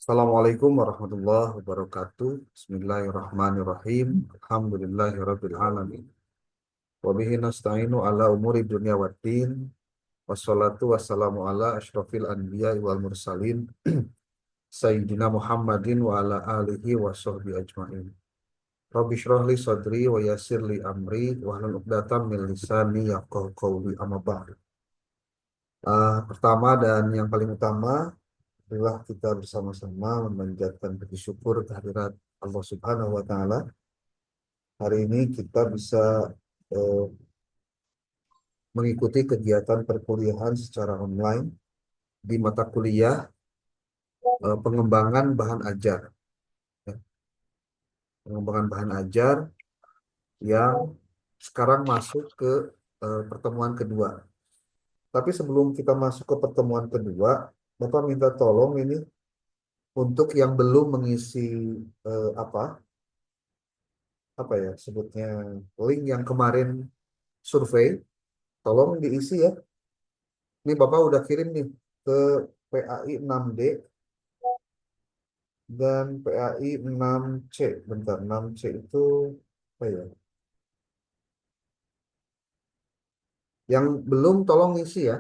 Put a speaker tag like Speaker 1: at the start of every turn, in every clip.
Speaker 1: Assalamualaikum warahmatullahi wabarakatuh. Bismillahirrahmanirrahim. Alhamdulillahirabbil alamin. Wa bihi nasta'inu ala umuri dunya waddin. Wassalatu wassalamu ala asyrafil anbiya wal mursalin sayyidina Muhammadin wa ala alihi wa sahbihi ajmain. Rabbi shrah li sadri wa yassir li amri wa hlul 'uqdatam min lisani yafqahu qawli amma ba'd. Pertama dan yang paling utama adalah kita bersama-sama memanjatkan puji syukur kehadirat Allah Subhanahu wa taala. Hari ini kita bisa eh, mengikuti kegiatan perkuliahan secara online di mata kuliah pengembangan bahan ajar, ya. Pengembangan bahan ajar yang sekarang masuk ke pertemuan kedua. Tapi sebelum kita masuk ke pertemuan kedua, Bapak minta tolong ini untuk yang belum mengisi eh, apa apa ya sebutnya link yang kemarin survei, tolong diisi ya. Ini Bapak udah kirim nih ke PAI 6D dan PAI 6C. Bentar, 6C itu apa ya? Yang belum tolong isi ya.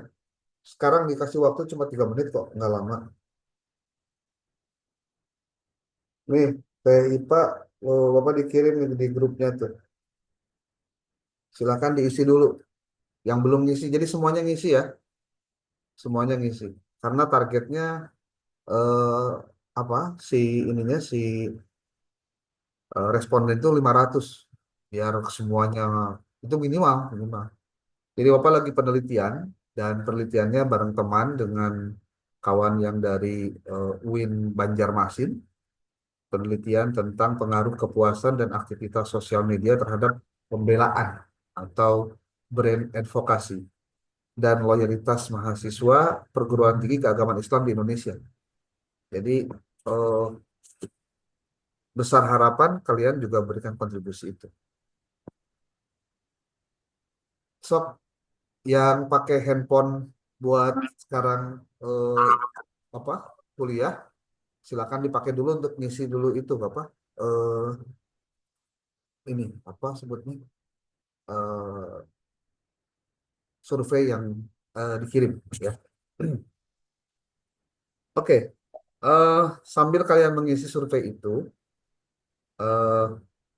Speaker 1: Sekarang dikasih waktu cuma 3 menit kok, nggak lama. Nih, PIPA, Bapak dikirim nih di grupnya tuh. Silakan diisi dulu. Yang belum ngisi, jadi semuanya ngisi ya. Semuanya ngisi. Karena targetnya eh, apa? Si ininya si responden itu 500 biar semuanya itu minimal minimal. Jadi Bapak lagi penelitian dan penelitiannya bareng teman dengan kawan yang dari UIN Banjarmasin, penelitian tentang pengaruh kepuasan dan aktivitas sosial media terhadap pembelaan atau brand advokasi dan loyalitas mahasiswa perguruan tinggi keagamaan Islam di Indonesia. Jadi eh, besar harapan kalian juga berikan kontribusi itu. Sok yang pakai handphone buat sekarang eh, apa kuliah, silakan dipakai dulu untuk ngisi dulu itu Bapak. Eh, ini apa sebutnya eh, survei yang dikirim ya. Oke, eh, sambil kalian mengisi survei itu, eh,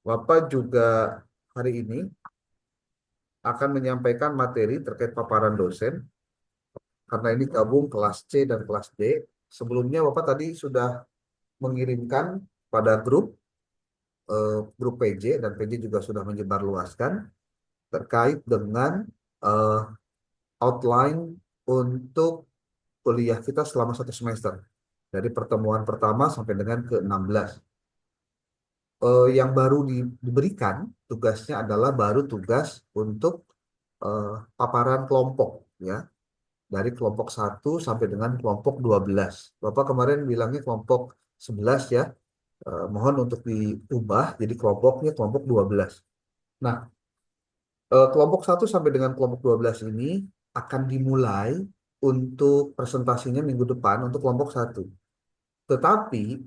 Speaker 1: Bapak juga hari ini akan menyampaikan materi terkait paparan dosen karena ini gabung kelas C dan kelas D. Sebelumnya Bapak tadi sudah mengirimkan pada grup PJ dan PJ juga sudah menyebarluaskan terkait dengan eh, outline untuk kuliah kita selama 1 semester dari pertemuan pertama sampai dengan ke-16. Yang baru diberikan tugasnya adalah baru tugas untuk paparan kelompok ya, dari kelompok 1 sampai dengan kelompok 12. Bapak kemarin bilangnya kelompok 11 ya. Mohon untuk diubah jadi kelompoknya kelompok 12. Nah, kelompok 1 sampai dengan kelompok 12 ini akan dimulai untuk presentasinya minggu depan untuk kelompok 1. Tetapi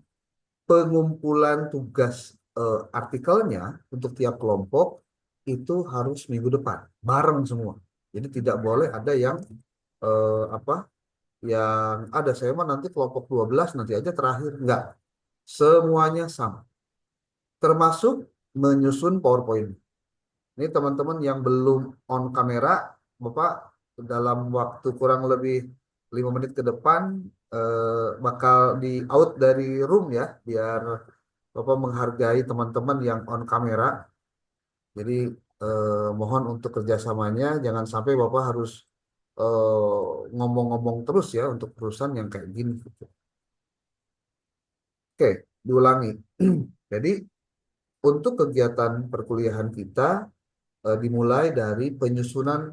Speaker 1: pengumpulan tugas artikelnya untuk tiap kelompok itu harus minggu depan, bareng semua. Jadi tidak boleh ada yang apa yang ada saya mah nanti kelompok 12 nanti aja terakhir. Enggak, semuanya sama. Termasuk menyusun PowerPoint. Ini teman-teman yang belum on kamera, Bapak dalam waktu kurang lebih 5 menit ke depan bakal di out dari room ya, biar Bapak menghargai teman-teman yang on kamera. Jadi mohon untuk kerjasamanya, jangan sampai Bapak harus ngomong-ngomong terus ya untuk perusahaan yang kayak gini. Oke, diulangi. Jadi untuk kegiatan perkuliahan kita dimulai dari penyusunan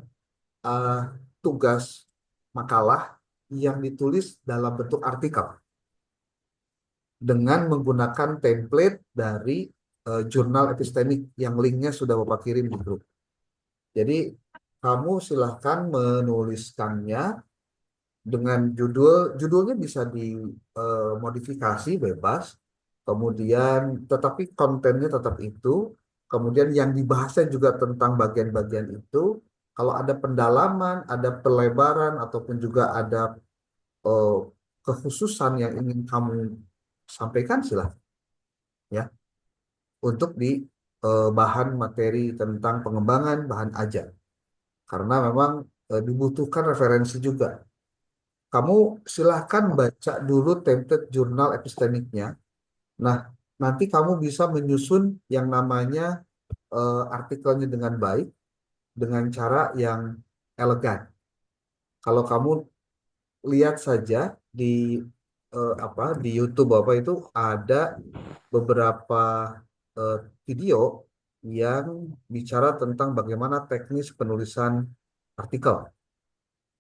Speaker 1: eh, tugas makalah yang ditulis dalam bentuk artikel dengan menggunakan template dari jurnal epistemik yang linknya sudah Bapak kirim di grup. Jadi kamu silahkan menuliskannya dengan judulnya bisa dimodifikasi bebas, kemudian tetapi kontennya tetap itu, kemudian yang dibahasnya juga tentang bagian-bagian itu. Kalau ada pendalaman, ada pelebaran, ataupun juga ada eh, kekhususan yang ingin kamu sampaikan, silahkan ya untuk di bahan materi tentang pengembangan bahan ajar. Karena memang dibutuhkan referensi juga. Kamu silahkan baca dulu template jurnal epistemiknya. Nah, nanti kamu bisa menyusun yang namanya artikelnya dengan baik, dengan cara yang elegan. Kalau kamu lihat saja di di YouTube apa itu ada beberapa eh, video yang bicara tentang bagaimana teknis penulisan artikel.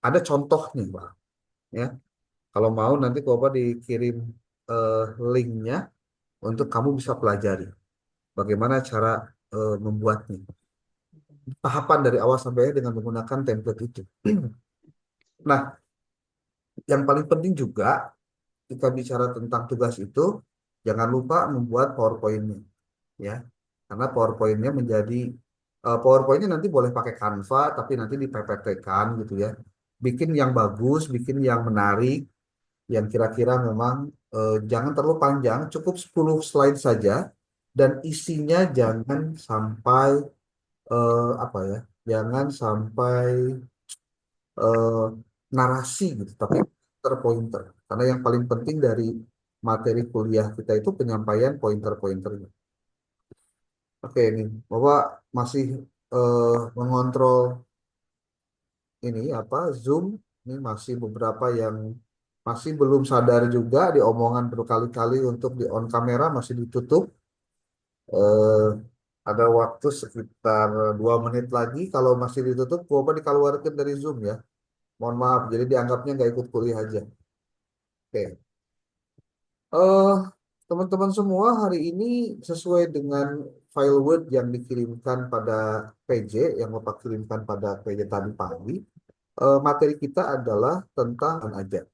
Speaker 1: Ada contohnya, Pak. Ya, kalau mau nanti Bapak dikirim eh, linknya untuk kamu bisa pelajari bagaimana cara membuatnya. Tahapan dari awal sampai akhir dengan menggunakan template itu. Nah, yang paling penting juga kita bicara tentang tugas itu, jangan lupa membuat PowerPoint-nya, ya. Karena PowerPoint-nya menjadi PowerPoint-nya nanti boleh pakai Canva, tapi nanti dipepetkan gitu ya. Bikin yang bagus, bikin yang menarik, yang kira-kira memang jangan terlalu panjang, cukup 10 slide saja, dan isinya jangan sampai apa ya, jangan sampai eh, narasi gitu, tapi pointer-pointer. Karena yang paling penting dari materi kuliah kita itu penyampaian pointer-pointernya. Oke, ini Bapak masih mengontrol ini apa Zoom. Ini masih beberapa yang masih belum sadar juga di omongan berkali-kali untuk di on kamera masih ditutup. Eh, ada waktu sekitar 2 menit lagi. Kalau masih ditutup, Bapak dikeluarkan dari Zoom ya. Mohon maaf, jadi dianggapnya nggak ikut kuliah aja. Oke. eh Teman-teman semua hari ini sesuai dengan file Word yang dikirimkan pada PJ, yang Bapak kirimkan pada PJ tadi pagi, materi kita adalah tentang aja.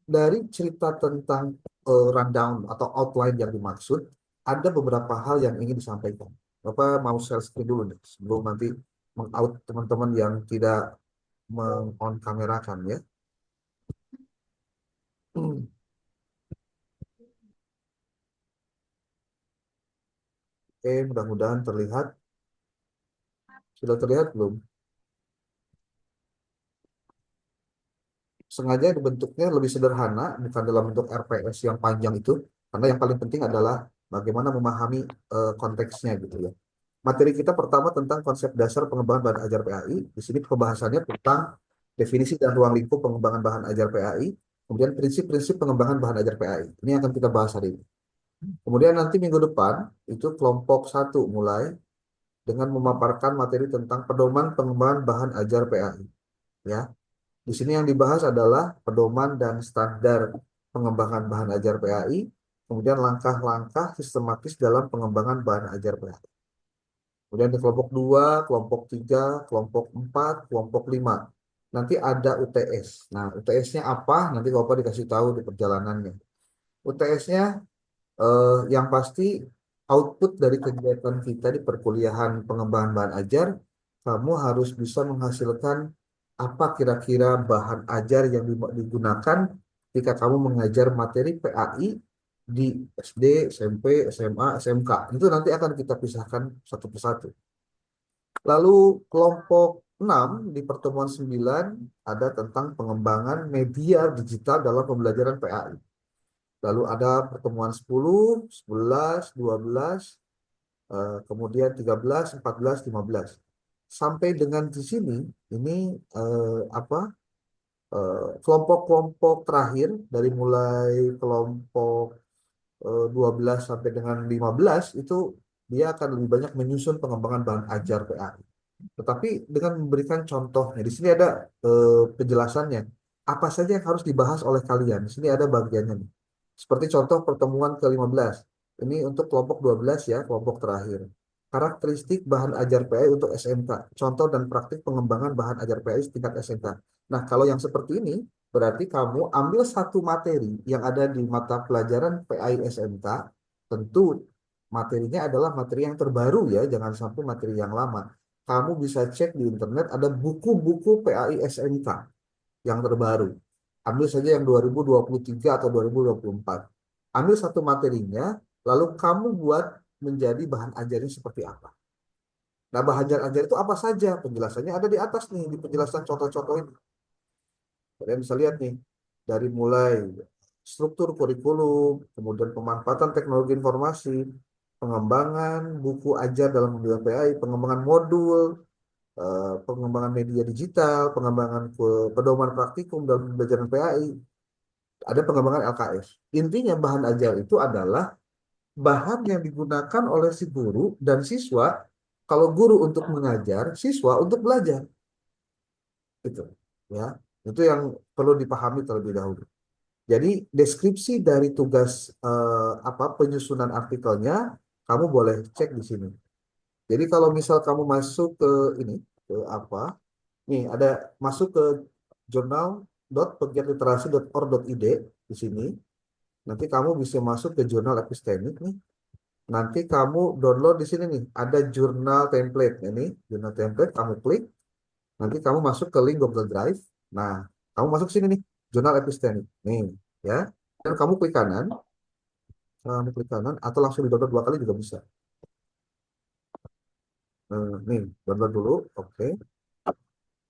Speaker 1: Dari cerita tentang rundown atau outline yang dimaksud, ada beberapa hal yang ingin disampaikan. Bapak mau share screen dulu nih, sebelum nanti meng-out teman-teman yang tidak meng-on kamerakan ya. Oke, mudah-mudahan terlihat. Sudah terlihat belum? Sengaja dibentuknya lebih sederhana, bukan dalam bentuk RPS yang panjang itu, karena yang paling penting adalah bagaimana memahami konteksnya gitu ya. Materi kita pertama tentang konsep dasar pengembangan bahan ajar PAI. Di sini pembahasannya tentang definisi dan ruang lingkup pengembangan bahan ajar PAI, kemudian prinsip-prinsip pengembangan bahan ajar PAI. Ini akan kita bahas hari ini. Kemudian nanti minggu depan itu kelompok satu mulai dengan memaparkan materi tentang pedoman pengembangan bahan ajar PAI. Ya, di sini yang dibahas adalah pedoman dan standar pengembangan bahan ajar PAI, kemudian langkah-langkah sistematis dalam pengembangan bahan ajar PAI. Kemudian di kelompok 2, kelompok 3, kelompok 4, kelompok 5. Nanti ada UTS. Nah, UTS-nya apa? Nanti Bapak dikasih tahu di perjalanannya. UTS-nya yang pasti output dari kegiatan kita di perkuliahan pengembangan bahan ajar, kamu harus bisa menghasilkan apa kira-kira bahan ajar yang digunakan ketika kamu mengajar materi PAI di SD, SMP, SMA, SMK. Itu nanti akan kita pisahkan satu persatu. Lalu kelompok 6 di pertemuan 9 ada tentang pengembangan media digital dalam pembelajaran PAI. Lalu ada pertemuan 10, 11, 12, kemudian 13, 14, 15. Sampai dengan di sini, ini kelompok-kelompok terakhir dari mulai kelompok 12 sampai dengan 15 itu dia akan lebih banyak menyusun pengembangan bahan ajar PAI. Tetapi dengan memberikan contohnya, di sini ada penjelasannya. Apa saja yang harus dibahas oleh kalian? Di sini ada bagiannya nih. Seperti contoh pertemuan ke-15. Ini untuk kelompok 12 ya, kelompok terakhir. Karakteristik bahan ajar PAI untuk SMK. Contoh dan praktik pengembangan bahan ajar PAI tingkat SMK. Nah, kalau yang seperti ini, Berarti kamu ambil satu materi yang ada di mata pelajaran PAI SMK, tentu materinya adalah materi yang terbaru ya, jangan sampai materi yang lama. Kamu bisa cek di internet ada buku-buku PAI SMK yang terbaru. Ambil saja yang 2023 atau 2024. Ambil satu materinya, lalu kamu buat menjadi bahan ajarnya seperti apa. Nah, bahan ajar itu apa saja? Penjelasannya ada di atas nih, di penjelasan contoh-contoh ini. Kalian bisa lihat nih, dari mulai struktur kurikulum, kemudian pemanfaatan teknologi informasi, pengembangan buku ajar dalam pembelajaran PAI, pengembangan modul, pengembangan media digital, pengembangan pedoman praktikum dalam pembelajaran PAI, ada pengembangan LKS. Intinya bahan ajar itu adalah bahan yang digunakan oleh si guru dan siswa, kalau guru untuk mengajar, siswa untuk belajar. Gitu. Ya. Itu yang perlu dipahami terlebih dahulu. Jadi deskripsi dari tugas apa penyusunan artikelnya kamu boleh cek di sini. Jadi kalau misal kamu masuk ke ini ke apa? Nih ada masuk ke jurnal.pegiatliterasi.or.id di sini. Nanti kamu bisa masuk ke jurnal epistemik nih. Nanti kamu download di sini nih, ada jurnal template ini, jurnal template kamu klik, nanti kamu masuk ke link Google Drive. Nah, kamu masuk sini nih, jurnal epistemik. Nih, ya. Dan kamu klik kanan atau langsung di download dua kali juga bisa. Nih, download dulu, oke,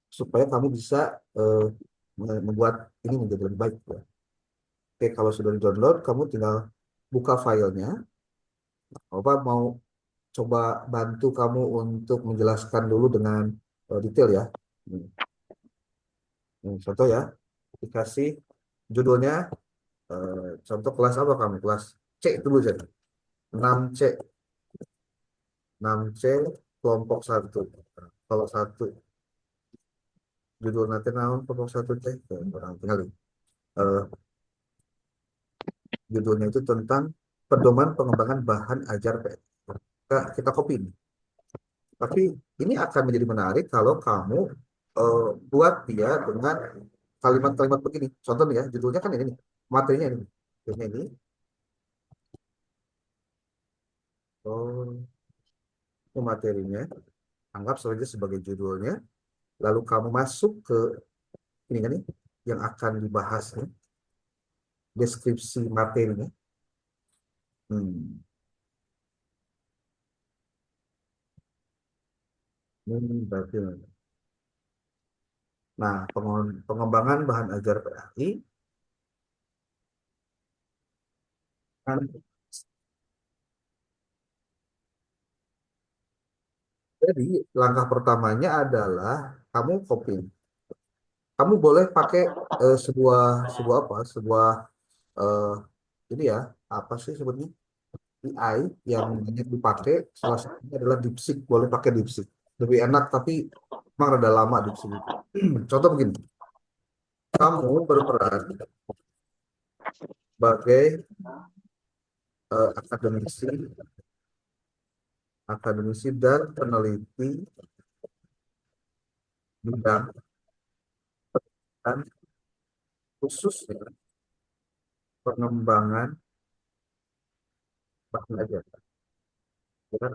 Speaker 1: supaya kamu bisa eh, membuat ini menjadi lebih baik ya. Oke, kalau sudah di download, kamu tinggal buka filenya. Apa mau coba bantu kamu untuk menjelaskan dulu dengan detail ya. Hmm, contoh ya, dikasih judulnya, contoh kelas apa kamu? Kelas C dulu jadi. 6C, 6C kelompok satu. Kalau satu judul nanti naon kelompok satu C, orang tinggal. Eh, Judulnya itu tentang pedoman pengembangan bahan ajar PN. Kita copy ini. Tapi ini akan menjadi menarik kalau kamu buat dia dengan kalimat-kalimat begini. Contohnya ya, judulnya kan ini nih, materinya ini. Ini. Oh, ini materinya. Anggap saja sebagai judulnya. Lalu kamu masuk ke ini kan nih, yang akan dibahas nih, deskripsi materinya. Hmm. Ini berarti. Nah, pengembangan bahan ajar PAI kan. Jadi langkah pertamanya adalah kamu copy. Kamu boleh pakai sebuah sebuah apa? Sebuah eh, ini ya, apa sih sebutnya? AI yang banyak dipakai. Salah satunya adalah DeepSeek. Boleh pakai DeepSeek. Lebih enak tapi memang rada lama DeepSeek itu. Contoh begini, kamu berperan sebagai akademisi, dan peneliti bidang dan khususnya pengembangan bahan ajar ya,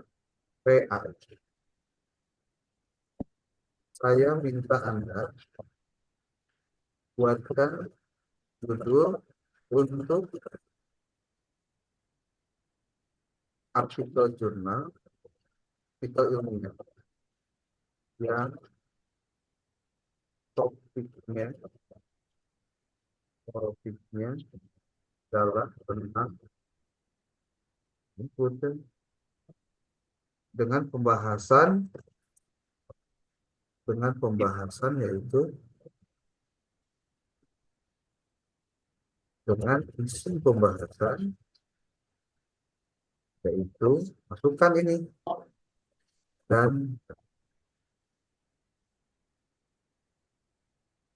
Speaker 1: PAI. Saya minta Anda buatkan judul untuk artikel jurnal, artikel ilmiah yang topiknya topiknya adalah tentang ikutin dengan pembahasan yaitu dengan isi pembahasan yaitu masukkan ini dan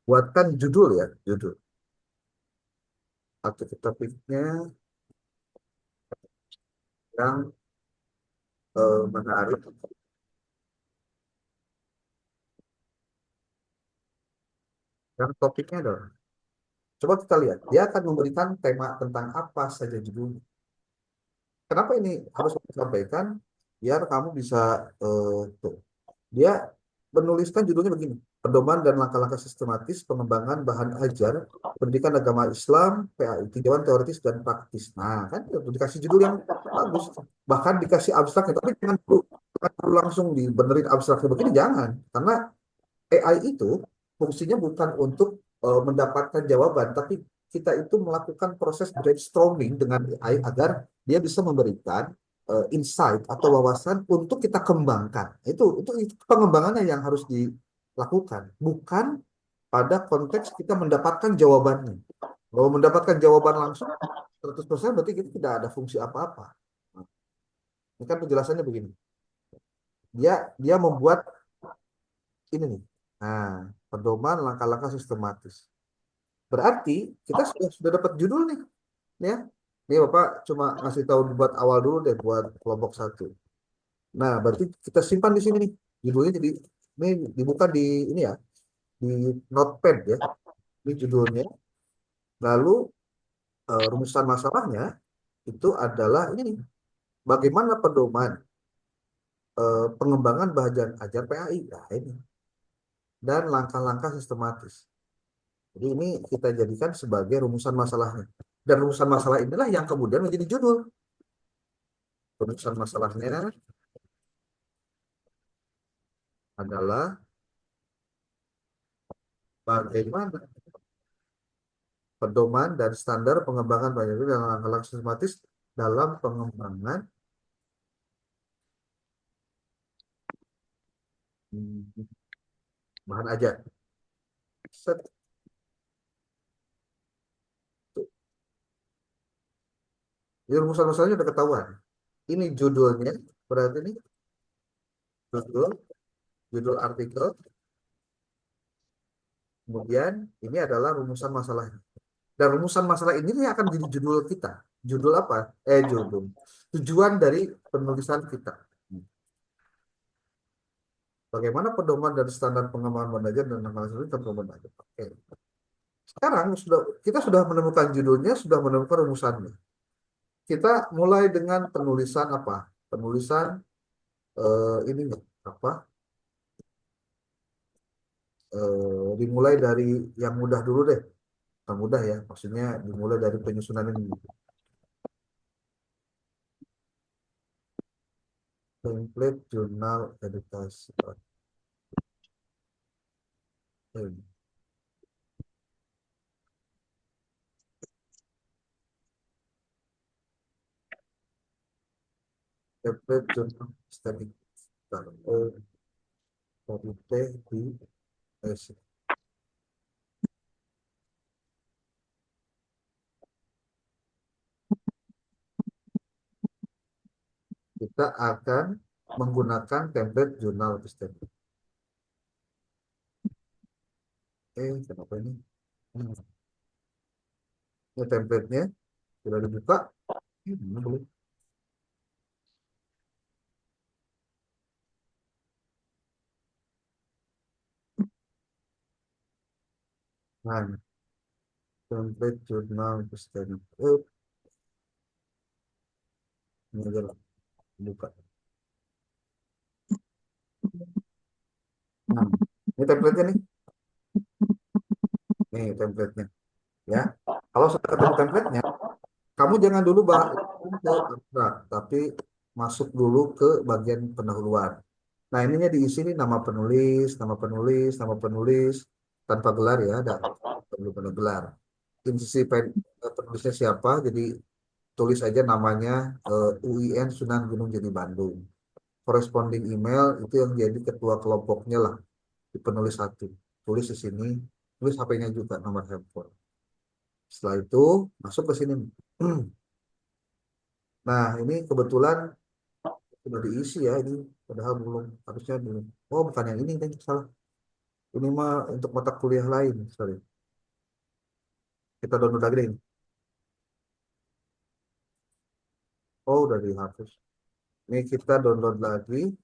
Speaker 1: buatkan judul ya, judul atau topiknya yang menarik, yang topiknya adalah Coba kita lihat, dia akan memberikan tema tentang apa saja judulnya. Kenapa ini harus disampaikan? Biar kamu bisa tuh. Dia menuliskan judulnya begini, pedoman dan langkah-langkah sistematis pengembangan bahan ajar pendidikan agama Islam, PAI, tinjauan teoritis dan praktis. Nah, kan itu dikasih judul yang bagus. Bahkan dikasih abstraknya, tapi jangan langsung dibenerin abstraknya begini, jangan. Karena AI itu fungsinya bukan untuk mendapatkan jawaban, tapi kita itu melakukan proses brainstorming dengan AI agar dia bisa memberikan insight atau wawasan untuk kita kembangkan. Itu pengembangannya yang harus dilakukan, bukan pada konteks kita mendapatkan jawabannya. Kalau mendapatkan jawaban langsung 100% berarti kita tidak ada fungsi apa-apa. Nah, ini kan penjelasannya begini. Dia dia membuat ini nih. Nah, pedoman langkah-langkah sistematis. Berarti kita sudah dapat judul nih, ya. Ini Bapak cuma ngasih tahu buat awal dulu deh buat kelompok satu. Nah, berarti kita simpan di sini nih. Judulnya jadi ini dibuka di ini ya, di notepad ya. Ini judulnya. Lalu rumusan masalahnya itu adalah ini nih. Bagaimana pedoman pengembangan bahan ajar PAI. Nah, ini dan langkah-langkah sistematis. Jadi ini kita jadikan sebagai rumusan masalahnya. Dan rumusan masalah inilah yang kemudian menjadi judul. Rumusan masalahnya adalah bagaimana pedoman dan standar pengembangan bahan dan langkah-langkah sistematis dalam pengembangan hmm, bahan ajar. Set. Jadi rumusan masalahnya udah ketahuan. Ini judulnya, berarti ini judul, judul artikel, kemudian ini adalah rumusan masalahnya. Dan rumusan masalah ini yang akan jadi judul kita. Judul apa? Judul. Tujuan dari penulisan kita. Bagaimana pedoman dan standar pengembangan belajar dan analisis itu belajar. Oke. Sekarang kita sudah menemukan judulnya, sudah menemukan rumusannya. Kita mulai dengan penulisan apa? Penulisan ini apa? Dimulai dari yang mudah dulu deh. Yang mudah ya, maksudnya dimulai dari penyusunan ini. Template jurnal edukasi. Oke. Template jurnal static. Dari T di S. Kita akan menggunakan template jurnal static. Kenapa ini? Hmm. Ini template-nya sudah dibuka. Belum. Nah, template jurnal static. Ini aja lah, buka. Nah, ini template-nya nih. Nih template-nya. Ya. Kalau sudah ketemu template-nya, kamu jangan dulu bahas ke abstrak, tapi masuk dulu ke bagian pendahuluan. Nah, ininya diisi nih nama penulis, nama penulis, nama penulis tanpa gelar ya, ada perlu pada gelar. Instansi penulisnya siapa? Jadi tulis aja namanya UIN Sunan Gunung Jati Bandung. Corresponding email itu yang jadi ketua kelompoknya lah di penulis satu. Tulis di sini, tulis HP-nya juga nomor handphone. Setelah itu masuk ke sini. Nah, ini kebetulan sudah diisi ya ini, padahal belum, harusnya belum. Oh, bukan yang ini kan salah. Ini mah untuk mata kuliah lain, sorry. Kita download lagi deh. Oh, udah dihapus. Ini kita download lagi.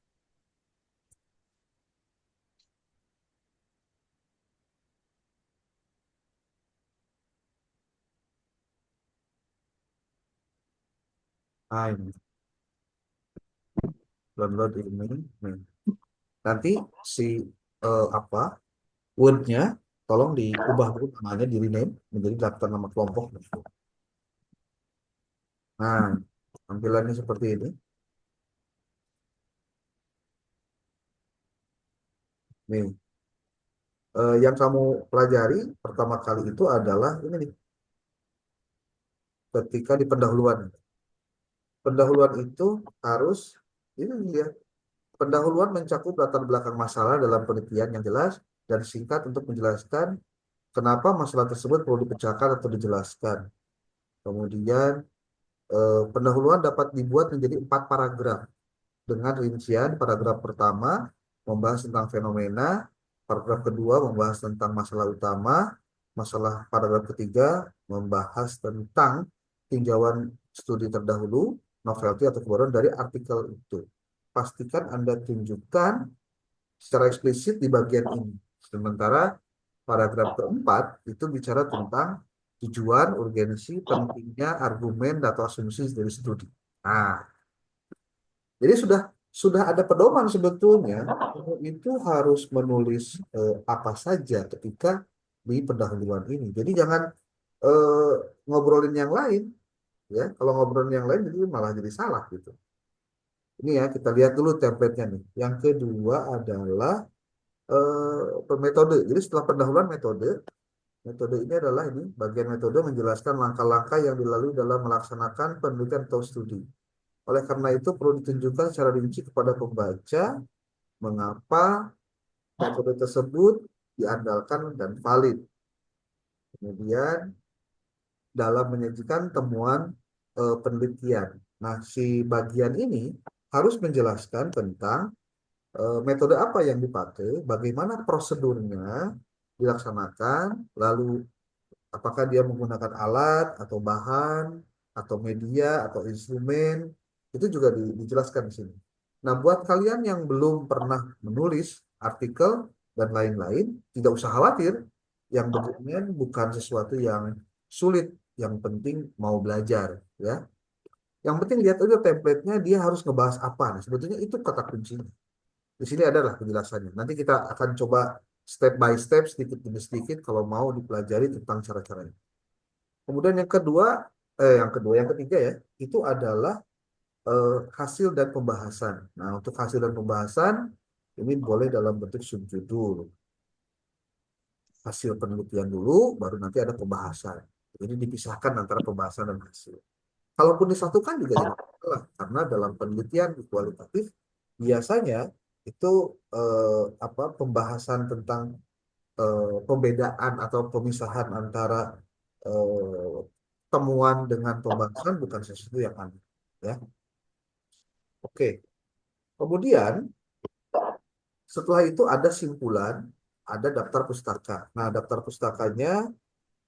Speaker 1: Nah, ini download ini. Nih. Nanti si apa Word-nya tolong diubah dulu namanya, di rename menjadi daftar nama kelompok. Nah, tampilannya seperti ini. Nih, yang kamu pelajari pertama kali itu adalah ini nih, ketika di pendahuluan. Pendahuluan itu harus ini dia. Pendahuluan mencakup latar belakang masalah dalam penelitian yang jelas dan singkat untuk menjelaskan kenapa masalah tersebut perlu dipecahkan atau dijelaskan. Kemudian pendahuluan dapat dibuat menjadi 4 paragraf dengan rincian. Paragraf pertama membahas tentang fenomena, paragraf kedua membahas tentang masalah utama, paragraf ketiga membahas tentang tinjauan studi terdahulu, novelty atau kebaruan dari artikel itu. Pastikan Anda tunjukkan secara eksplisit di bagian ini. Sementara paragraf keempat itu bicara tentang tujuan, urgensi, pentingnya argumen atau asumsi dari studi. Nah, jadi sudah ada pedoman sebetulnya. Kamu itu harus menulis apa saja ketika di pendahuluan ini. Jadi jangan eh, ngobrolin yang lain, ya. Kalau ngobrolin yang lain jadi malah jadi salah gitu. Ini ya, kita lihat dulu template-nya nih. Yang kedua adalah metode. Jadi setelah pendahuluan metode, metode ini adalah ini bagian metode menjelaskan langkah-langkah yang dilalui dalam melaksanakan penelitian atau studi. Oleh karena itu perlu ditunjukkan secara rinci kepada pembaca mengapa metode tersebut diandalkan dan valid. Kemudian dalam menyajikan temuan penelitian. Nah, si bagian ini harus menjelaskan tentang metode apa yang dipakai, bagaimana prosedurnya dilaksanakan, lalu apakah dia menggunakan alat atau bahan atau media atau instrumen, itu juga dijelaskan di sini. Nah, buat kalian yang belum pernah menulis artikel dan lain-lain, tidak usah khawatir. Yang beginian bukan sesuatu yang sulit, yang penting mau belajar, ya. Yang penting lihat aja template-nya, dia harus ngebahas apa. Nah, sebetulnya itu kata kuncinya. Di sini adalah penjelasannya. Nanti kita akan coba step by step, sedikit demi sedikit, kalau mau dipelajari tentang cara-caranya. Kemudian yang ketiga ya, itu adalah hasil dan pembahasan. Nah, untuk hasil dan pembahasan, ini boleh dalam bentuk subjudul. Hasil penelitian dulu, baru nanti ada pembahasan. Jadi dipisahkan antara pembahasan dan hasil. Kalaupun disatukan juga tidak masalah, karena dalam penelitian kualitatif biasanya itu pembahasan tentang pembedaan atau pemisahan antara eh, temuan dengan pembahasan bukan sesuatu yang aneh, ya. Oke. Kemudian setelah itu ada simpulan, ada daftar pustaka. Nah, daftar pustakanya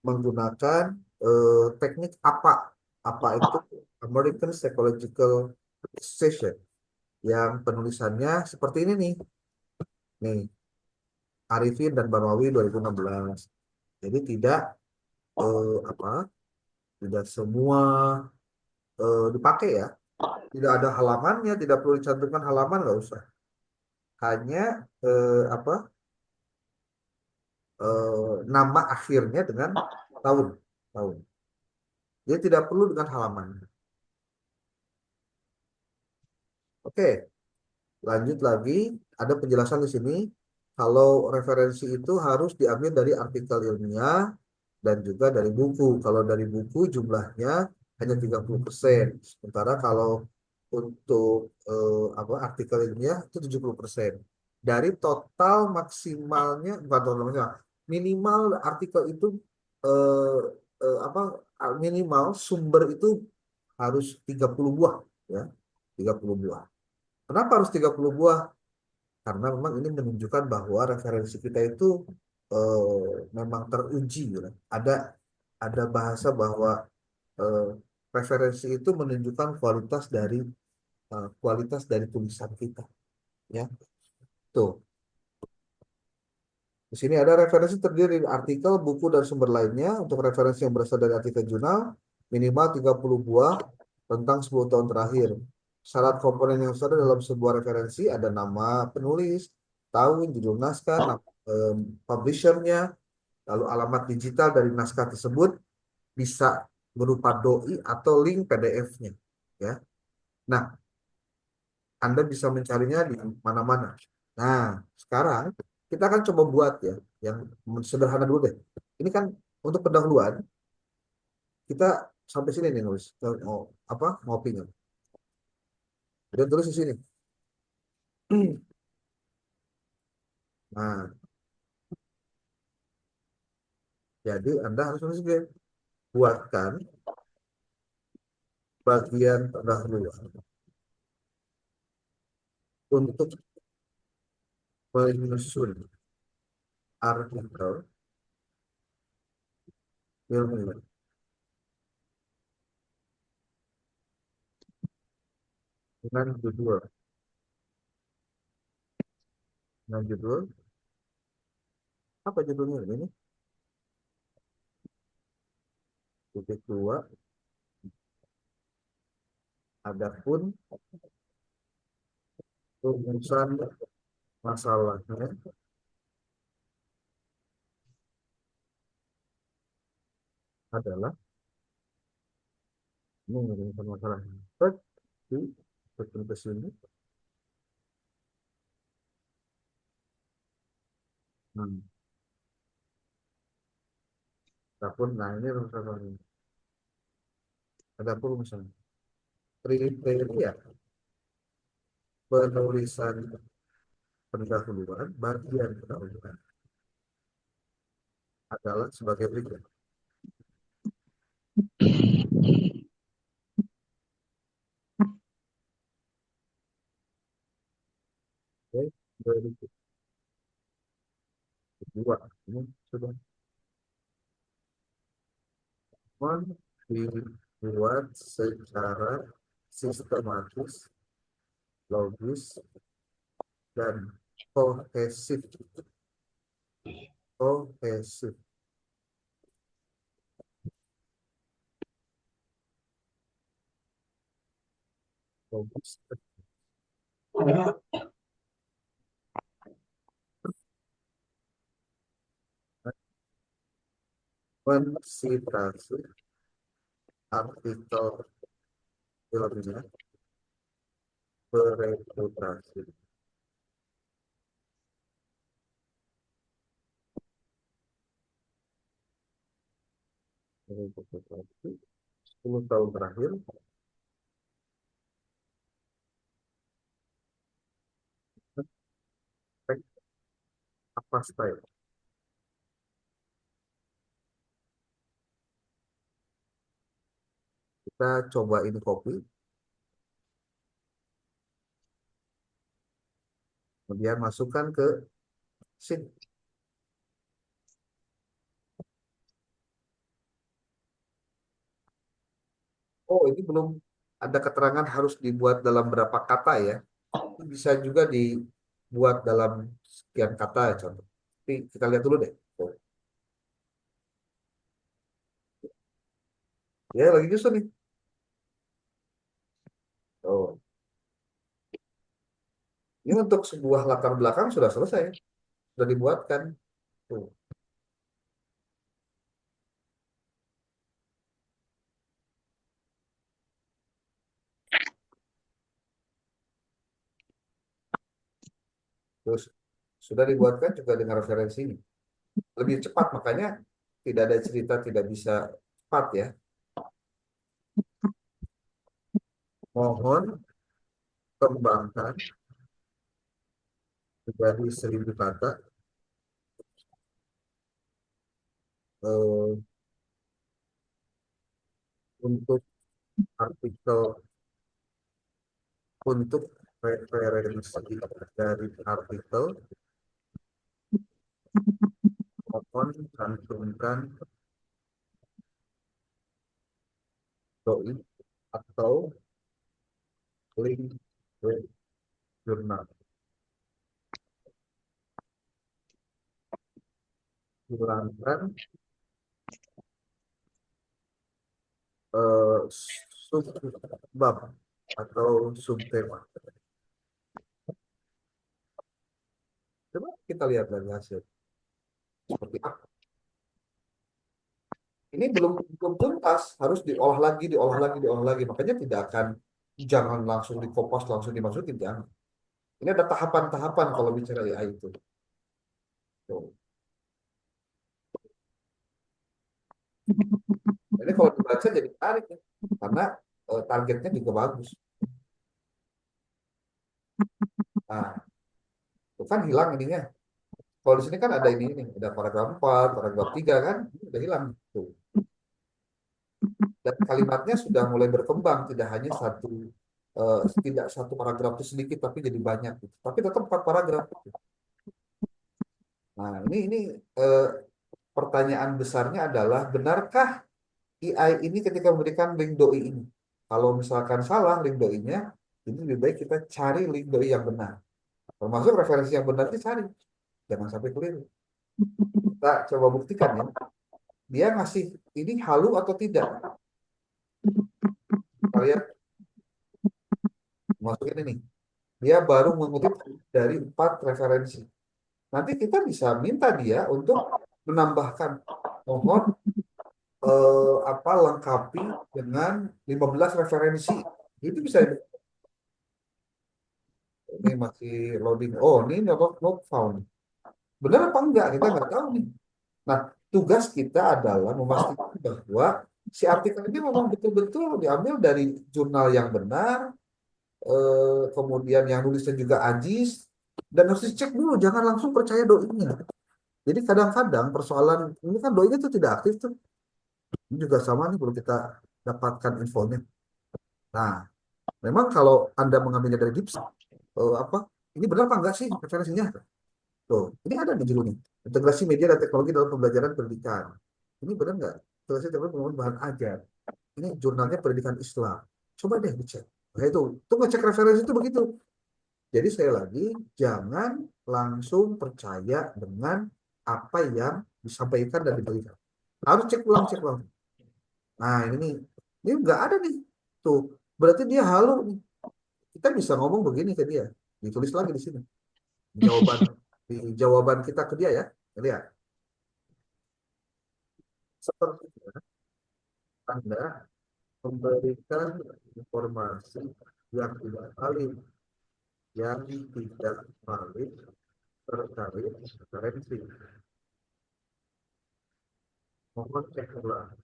Speaker 1: menggunakan teknik apa? Apa itu? American Psychological Association, yang penulisannya seperti ini nih. Nih, Arifin dan Bamawi 2016. Jadi tidak eh, apa? Tidak semua dipakai ya. Tidak ada halamannya, tidak perlu dicantumkan halaman, nggak usah. Hanya apa? Nama akhirnya dengan tahun, tahun. Jadi tidak perlu dengan halaman. Oke, lanjut lagi. Ada penjelasan di sini. Kalau referensi itu harus diambil dari artikel ilmiah dan juga dari buku. Kalau dari buku jumlahnya hanya 30%. Sementara kalau untuk artikel ilmiah itu 70%. Dari total maksimalnya, bukan total maksimal, minimal artikel itu eh, minimal sumber itu harus 30 buah, ya. 30 buah. Kenapa harus 30 buah? Karena memang ini menunjukkan bahwa referensi kita itu memang teruji, gitu. Ada bahasa bahwa eh, referensi itu menunjukkan kualitas dari tulisan kita, ya. Tuh, di sini ada referensi terdiri dari artikel, buku, dan sumber lainnya. Untuk referensi yang berasal dari artikel jurnal, minimal 30 buah. tentang 10 tahun terakhir. Syarat komponen yang ada dalam sebuah referensi ada nama penulis, tahun, judul naskah, publishernya, lalu alamat digital dari naskah tersebut bisa berupa doi atau link PDF-nya. Ya. Nah, Anda bisa mencarinya di mana-mana. Nah, sekarang kita akan coba buat ya, yang sederhana dulu deh. Ini kan untuk pendahuluan, kita sampai sini nih nulis. Mau apa? Ngopinya. Dan tulis di sini. Nah, jadi Anda harus nulis game. Buatkan bagian pendahuluan untuk menyusun artikel ilmiah dengan judul dengan judul apa judulnya ini? Titik dua. Adapun rumusan masalahnya adalah ini rumusan masalahnya. Tapi tekan ke sini. Hmm. Adapun nah ini rumusan masalahnya. Adapun rumusan kriteria penulisan pendahuluan bagian pendahuluan adalah sebagai berikut. Oke, berikut kedua ini sudah dibuat secara sistematis, logis, dan kohesif. Kohesif, logis, mensitasi artikel filmnya bereputasi. Bereputasi 10 tahun terakhir. Apa style? Kita coba ini copy, kemudian masukkan ke sini. Oh, ini belum ada keterangan harus dibuat dalam berapa kata ya. Itu bisa juga dibuat dalam sekian kata ya contoh. Tapi kita lihat dulu deh. Oh, ya lagi nyusun nih. Oh, ini untuk sebuah latar belakang sudah selesai, sudah dibuatkan. Tuh. Terus sudah dibuatkan juga dengan referensi ini. Lebih cepat, makanya tidak ada cerita tidak bisa cepat ya. Mohon kembangkan menjadi 1.000 kata eh, untuk artikel untuk referensi dari artikel. Mohon cantumkan doi atau link web jurnal. Hilangkan eh, subbab atau subtema. Coba kita lihat dari hasil seperti apa. Ini belum tuntas, harus diolah lagi, diolah lagi, diolah lagi. Makanya tidak akan, jangan langsung dikopas, langsung dimasukin, jangan. Ini ada tahapan-tahapan kalau bicara AI itu. Tuh. Ini kalau dibaca jadi menarik ya. Karena targetnya juga bagus. Nah, itu kan hilang ininya. Kalau di sini kan ada ini, ada paragraf 4, paragraf 3 kan, ini udah hilang. Tuh. Dan kalimatnya sudah mulai berkembang, tidak hanya tidak satu paragraf itu sedikit, tapi jadi banyak. Gitu. Tapi tetap 4 paragraf. Gitu. Nah, ini eh, pertanyaan besarnya adalah, benarkah AI ini ketika memberikan link doi ini? Kalau misalkan salah link doi-nya, ini lebih baik kita cari link doi yang benar. Termasuk referensi yang benar itu cari. Jangan sampai keliru. Kita coba buktikan ya. Dia ngasih ini halu atau tidak. Kita lihat, masukin ini. Dia baru mengutip dari 4 referensi. Nanti kita bisa minta dia untuk menambahkan, mohon apa lengkapi dengan 15 referensi. Itu bisa. Ini masih loading. Oh, ini not found. Benar apa enggak? Kita nggak tahu nih. Nah, tugas kita adalah memastikan bahwa si artikel ini memang betul-betul diambil dari jurnal yang benar, kemudian yang nulisnya juga Ajis, dan harus dicek dulu, jangan langsung percaya doinya. Jadi kadang-kadang persoalan ini kan doinya itu tidak aktif tuh. Ini juga sama nih, perlu kita dapatkan infonya. Nah, memang kalau Anda mengambilnya dari DeepSeek, apa ini benar apa enggak sih referensinya? Tuh, ini ada di judulnya. Integrasi media dan teknologi dalam pembelajaran pendidikan. Ini benar nggak? Integrasi teknologi penggunaan bahan ajar. Ini jurnalnya pendidikan Islam. Coba deh dicek. Nah itu ngecek referensi itu begitu. Jadi saya lagi, jangan langsung percaya dengan apa yang disampaikan dan diberikan. Harus cek ulang. Nah ini nih, ini nggak ada nih. Tuh, berarti dia halu nih. Kita bisa ngomong begini ke dia. Ditulis lagi di sini. Jawaban di jawaban kita ke dia ya. Lihat. Sepertinya Anda memberikan informasi yang tidak valid, yang tidak valid terkait referensi. Mohon cek ulang.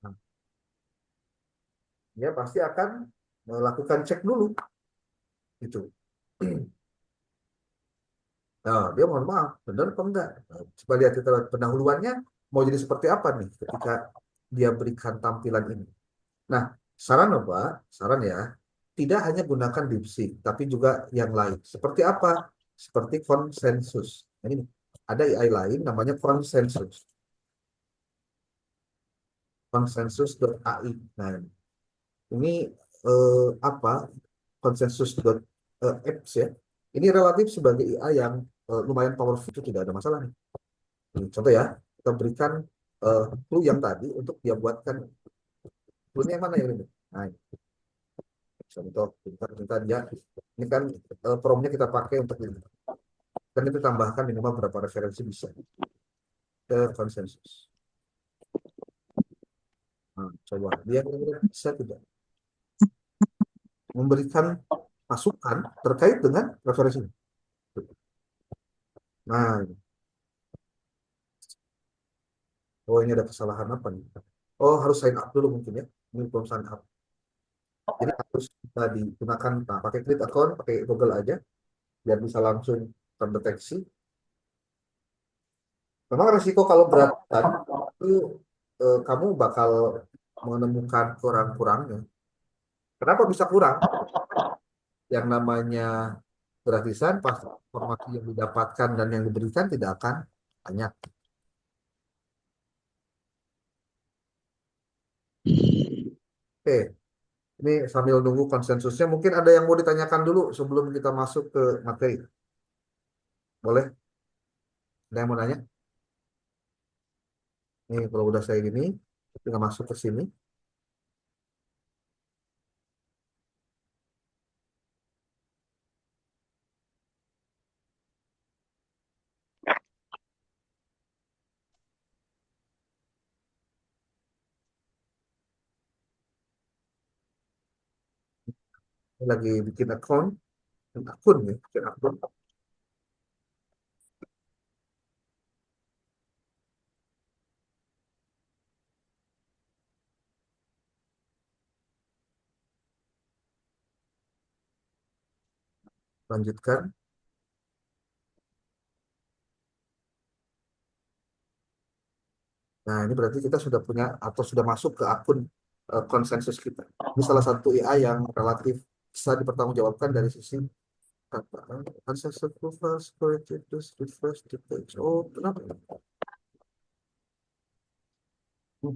Speaker 1: Nah, dia pasti akan melakukan cek dulu. Itu. Nah, dia mohon maaf, benar apa enggak? Nah, coba lihat kita pendahuluannya mau jadi seperti apa nih ketika dia berikan tampilan ini. Nah, saran apa? Saran ya, tidak hanya gunakan DeepSeek, tapi juga yang lain. Seperti apa? Seperti konsensus. Ini ada AI lain namanya konsensus. Konsensus.ai. Nah, ini apa? Konsensus.apps ya. Ini relatif sebagai AI yang lumayan powerful, itu tidak ada masalah nih. Ini contoh ya, kita berikan clue yang tadi untuk dia buatkan. Clue-nya yang mana yang ini? Nah, contoh kita dia ini kan promnya kita pakai untuk ini. Dan itu tambahkan minimal berapa referensi bisa ke konsensus. Nah, coba dia kira-kira bisa tidak memberikan masukan terkait dengan referensi. Nah, oh ini ada kesalahan apa nih? Oh harus sign up dulu mungkin ya. Ini belum sign up. Jadi harus kita digunakan, nah, pakai Create account, pakai Google aja, biar bisa langsung terdeteksi. Memang resiko kalau berat itu kamu bakal menemukan kurang-kurangnya. Kenapa bisa kurang? Yang namanya gratisan, pas informasi yang didapatkan dan yang diberikan tidak akan banyak. Oke, ini sambil nunggu konsensusnya, mungkin ada yang mau ditanyakan dulu sebelum kita masuk ke materi. Boleh? Ada yang mau nanya? Nih, kalau udah saya gini, Tinggal masuk ke sini. Lagi bikin akun ya, bikin akun. Lanjutkan. Nah, ini berarti kita sudah punya atau sudah masuk ke akun konsensus kita. Ini salah satu AI yang relatif bisa dipertanggungjawabkan dari sisi kata unsuccessful first created this refresh the page. Oh, kenapa?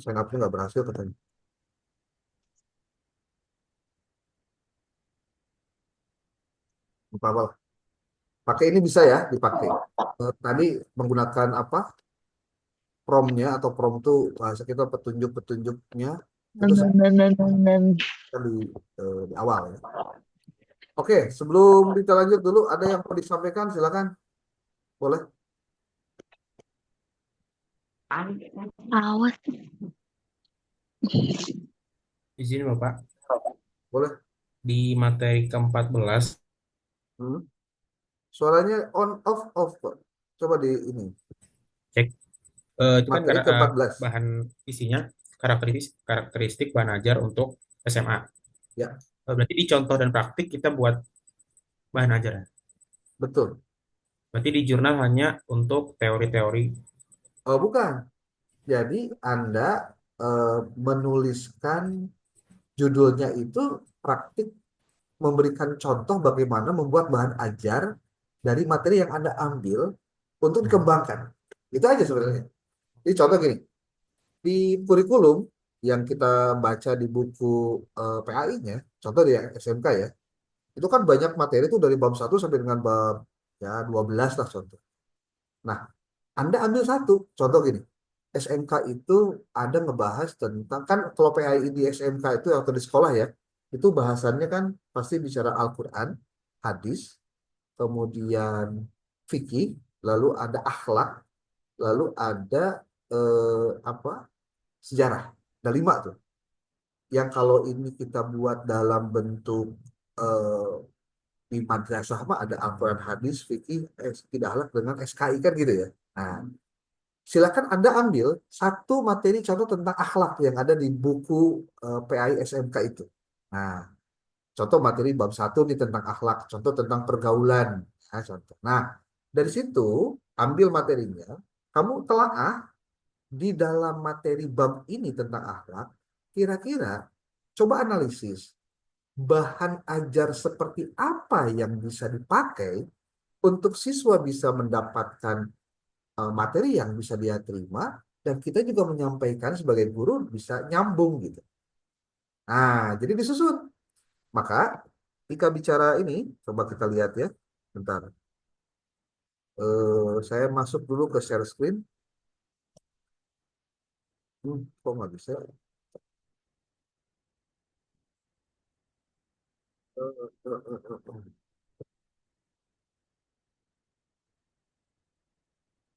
Speaker 1: Saya nggak berhasil katanya. Apa-apa. Pakai ini bisa ya, dipakai. Tadi menggunakan apa? Promnya atau prom itu bahasa kita petunjuk-petunjuknya itu di, di awal ya. Oke, sebelum kita lanjut dulu, ada yang mau disampaikan, silakan. Boleh,
Speaker 2: Awas.
Speaker 3: Izin Bapak,
Speaker 1: boleh.
Speaker 3: di materi ke-14
Speaker 1: Hmm. Suaranya on off kok. Coba di ini.
Speaker 3: cek itu kan
Speaker 1: Materi ke-14.
Speaker 3: bahan isinya karakteristik karakteristik bahan ajar untuk SMA.
Speaker 1: Ya,
Speaker 3: Berarti di contoh dan praktik kita buat bahan ajar.
Speaker 1: betul.
Speaker 3: Berarti di jurnal hanya untuk teori-teori.
Speaker 1: Oh, bukan. Jadi Anda eh, menuliskan judulnya itu praktik memberikan contoh bagaimana membuat bahan ajar dari materi yang Anda ambil untuk
Speaker 3: Nah,
Speaker 1: dikembangkan. Itu aja sebenarnya. Jadi contoh gini, di kurikulum yang kita baca di buku PAI-nya, contoh di SMK ya, itu kan banyak materi itu dari bab 1 sampai dengan bab ya 12 lah contoh. Nah, Anda ambil satu, contoh gini, SMK itu ada ngebahas tentang, kan kalau PAI di SMK itu atau di sekolah ya, itu bahasannya kan pasti bicara Al-Quran, hadis, kemudian fikih, lalu ada akhlak, lalu ada apa sejarah. Ada 5 tuh. Yang kalau ini kita buat dalam bentuk eh, di madrasah mah ada Al-Quran hadis, fikih, tidak akhlak dengan SKI kan gitu ya. Nah, silakan Anda ambil satu materi contoh tentang akhlak yang ada di buku PAI SMK itu. Nah, contoh materi bab 1 nih tentang akhlak, contoh tentang pergaulan. Nah, contoh. Nah, dari situ ambil materinya, kamu telaah di dalam materi bab ini tentang akhlak, kira-kira coba analisis bahan ajar seperti apa yang bisa dipakai untuk siswa bisa mendapatkan materi yang bisa dia terima dan kita juga menyampaikan sebagai guru bisa nyambung gitu. Nah, jadi disusun. Maka ketika bicara ini, coba kita lihat ya. Bentar. Saya masuk dulu ke share screen. Kok nggak bisa?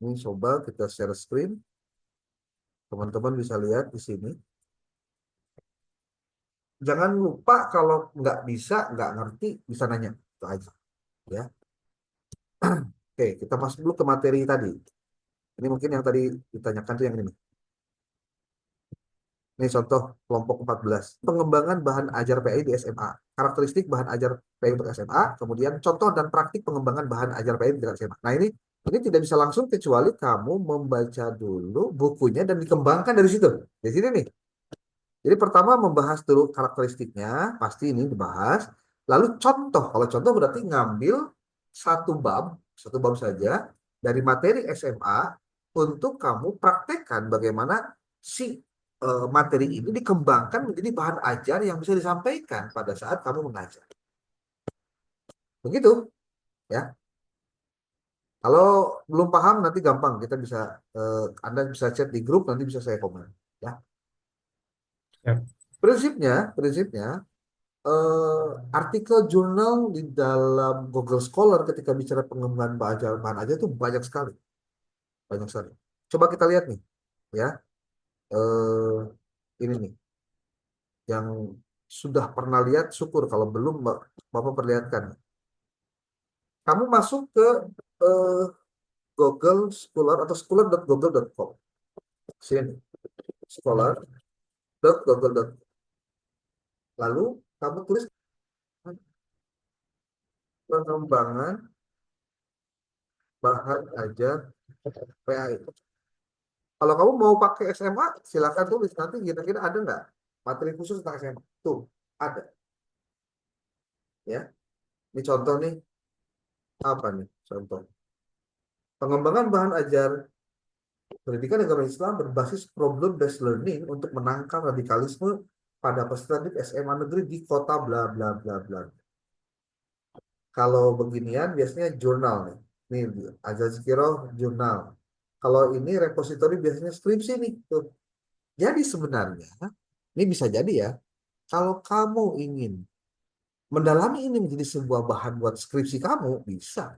Speaker 1: Ini coba kita share screen. Teman-teman bisa lihat di sini. Jangan lupa kalau nggak bisa, nggak ngerti, bisa nanya. Itu aja. Ya. Oke, kita masuk dulu ke materi tadi. Ini mungkin yang tadi ditanyakan tuh yang ini. Ini contoh kelompok 14. Pengembangan bahan ajar PAI di SMA. Karakteristik bahan ajar PAI untuk SMA, kemudian contoh dan praktik pengembangan bahan ajar PAI untuk SMA. Nah, ini tidak bisa langsung kecuali kamu membaca dulu bukunya dan dikembangkan dari situ. Di sini nih. Jadi pertama membahas dulu karakteristiknya, pasti ini dibahas. Lalu contoh, kalau contoh berarti ngambil satu bab saja dari materi SMA untuk kamu praktekkan bagaimana si materi ini dikembangkan menjadi bahan ajar yang bisa disampaikan pada saat kamu mengajar. Begitu, ya. Kalau belum paham nanti gampang kita bisa Anda bisa chat di grup nanti bisa saya komen, ya.
Speaker 3: Ya.
Speaker 1: Prinsipnya, artikel jurnal di dalam Google Scholar ketika bicara pengembangan bahan aja itu banyak sekali. Coba kita lihat nih, ya, eh, ini nih, yang sudah pernah lihat, syukur kalau belum, Bapak perlihatkan. Kamu masuk ke eh, Google Scholar atau scholar.google.com. Sini, scholar.google.com. Lalu kamu tulis pengembangan bahan ajar PAI. Kalau kamu mau pakai SMA, silakan tulis nanti kira-kira ada nggak materi khusus tentang SMA. Tuh, ada ya. Ini contoh nih, apa nih contoh? Pengembangan bahan ajar pendidikan agama Islam berbasis problem based learning untuk menangkal radikalisme pada peserta didik SMA negeri di kota bla bla bla bla. Kalau beginian biasanya jurnal nih. Nih, Azazkiro jurnal. Kalau ini repositori biasanya skripsi nih. Tuh. Jadi sebenarnya, ini bisa jadi ya, kalau kamu ingin mendalami ini menjadi sebuah bahan buat skripsi kamu, bisa.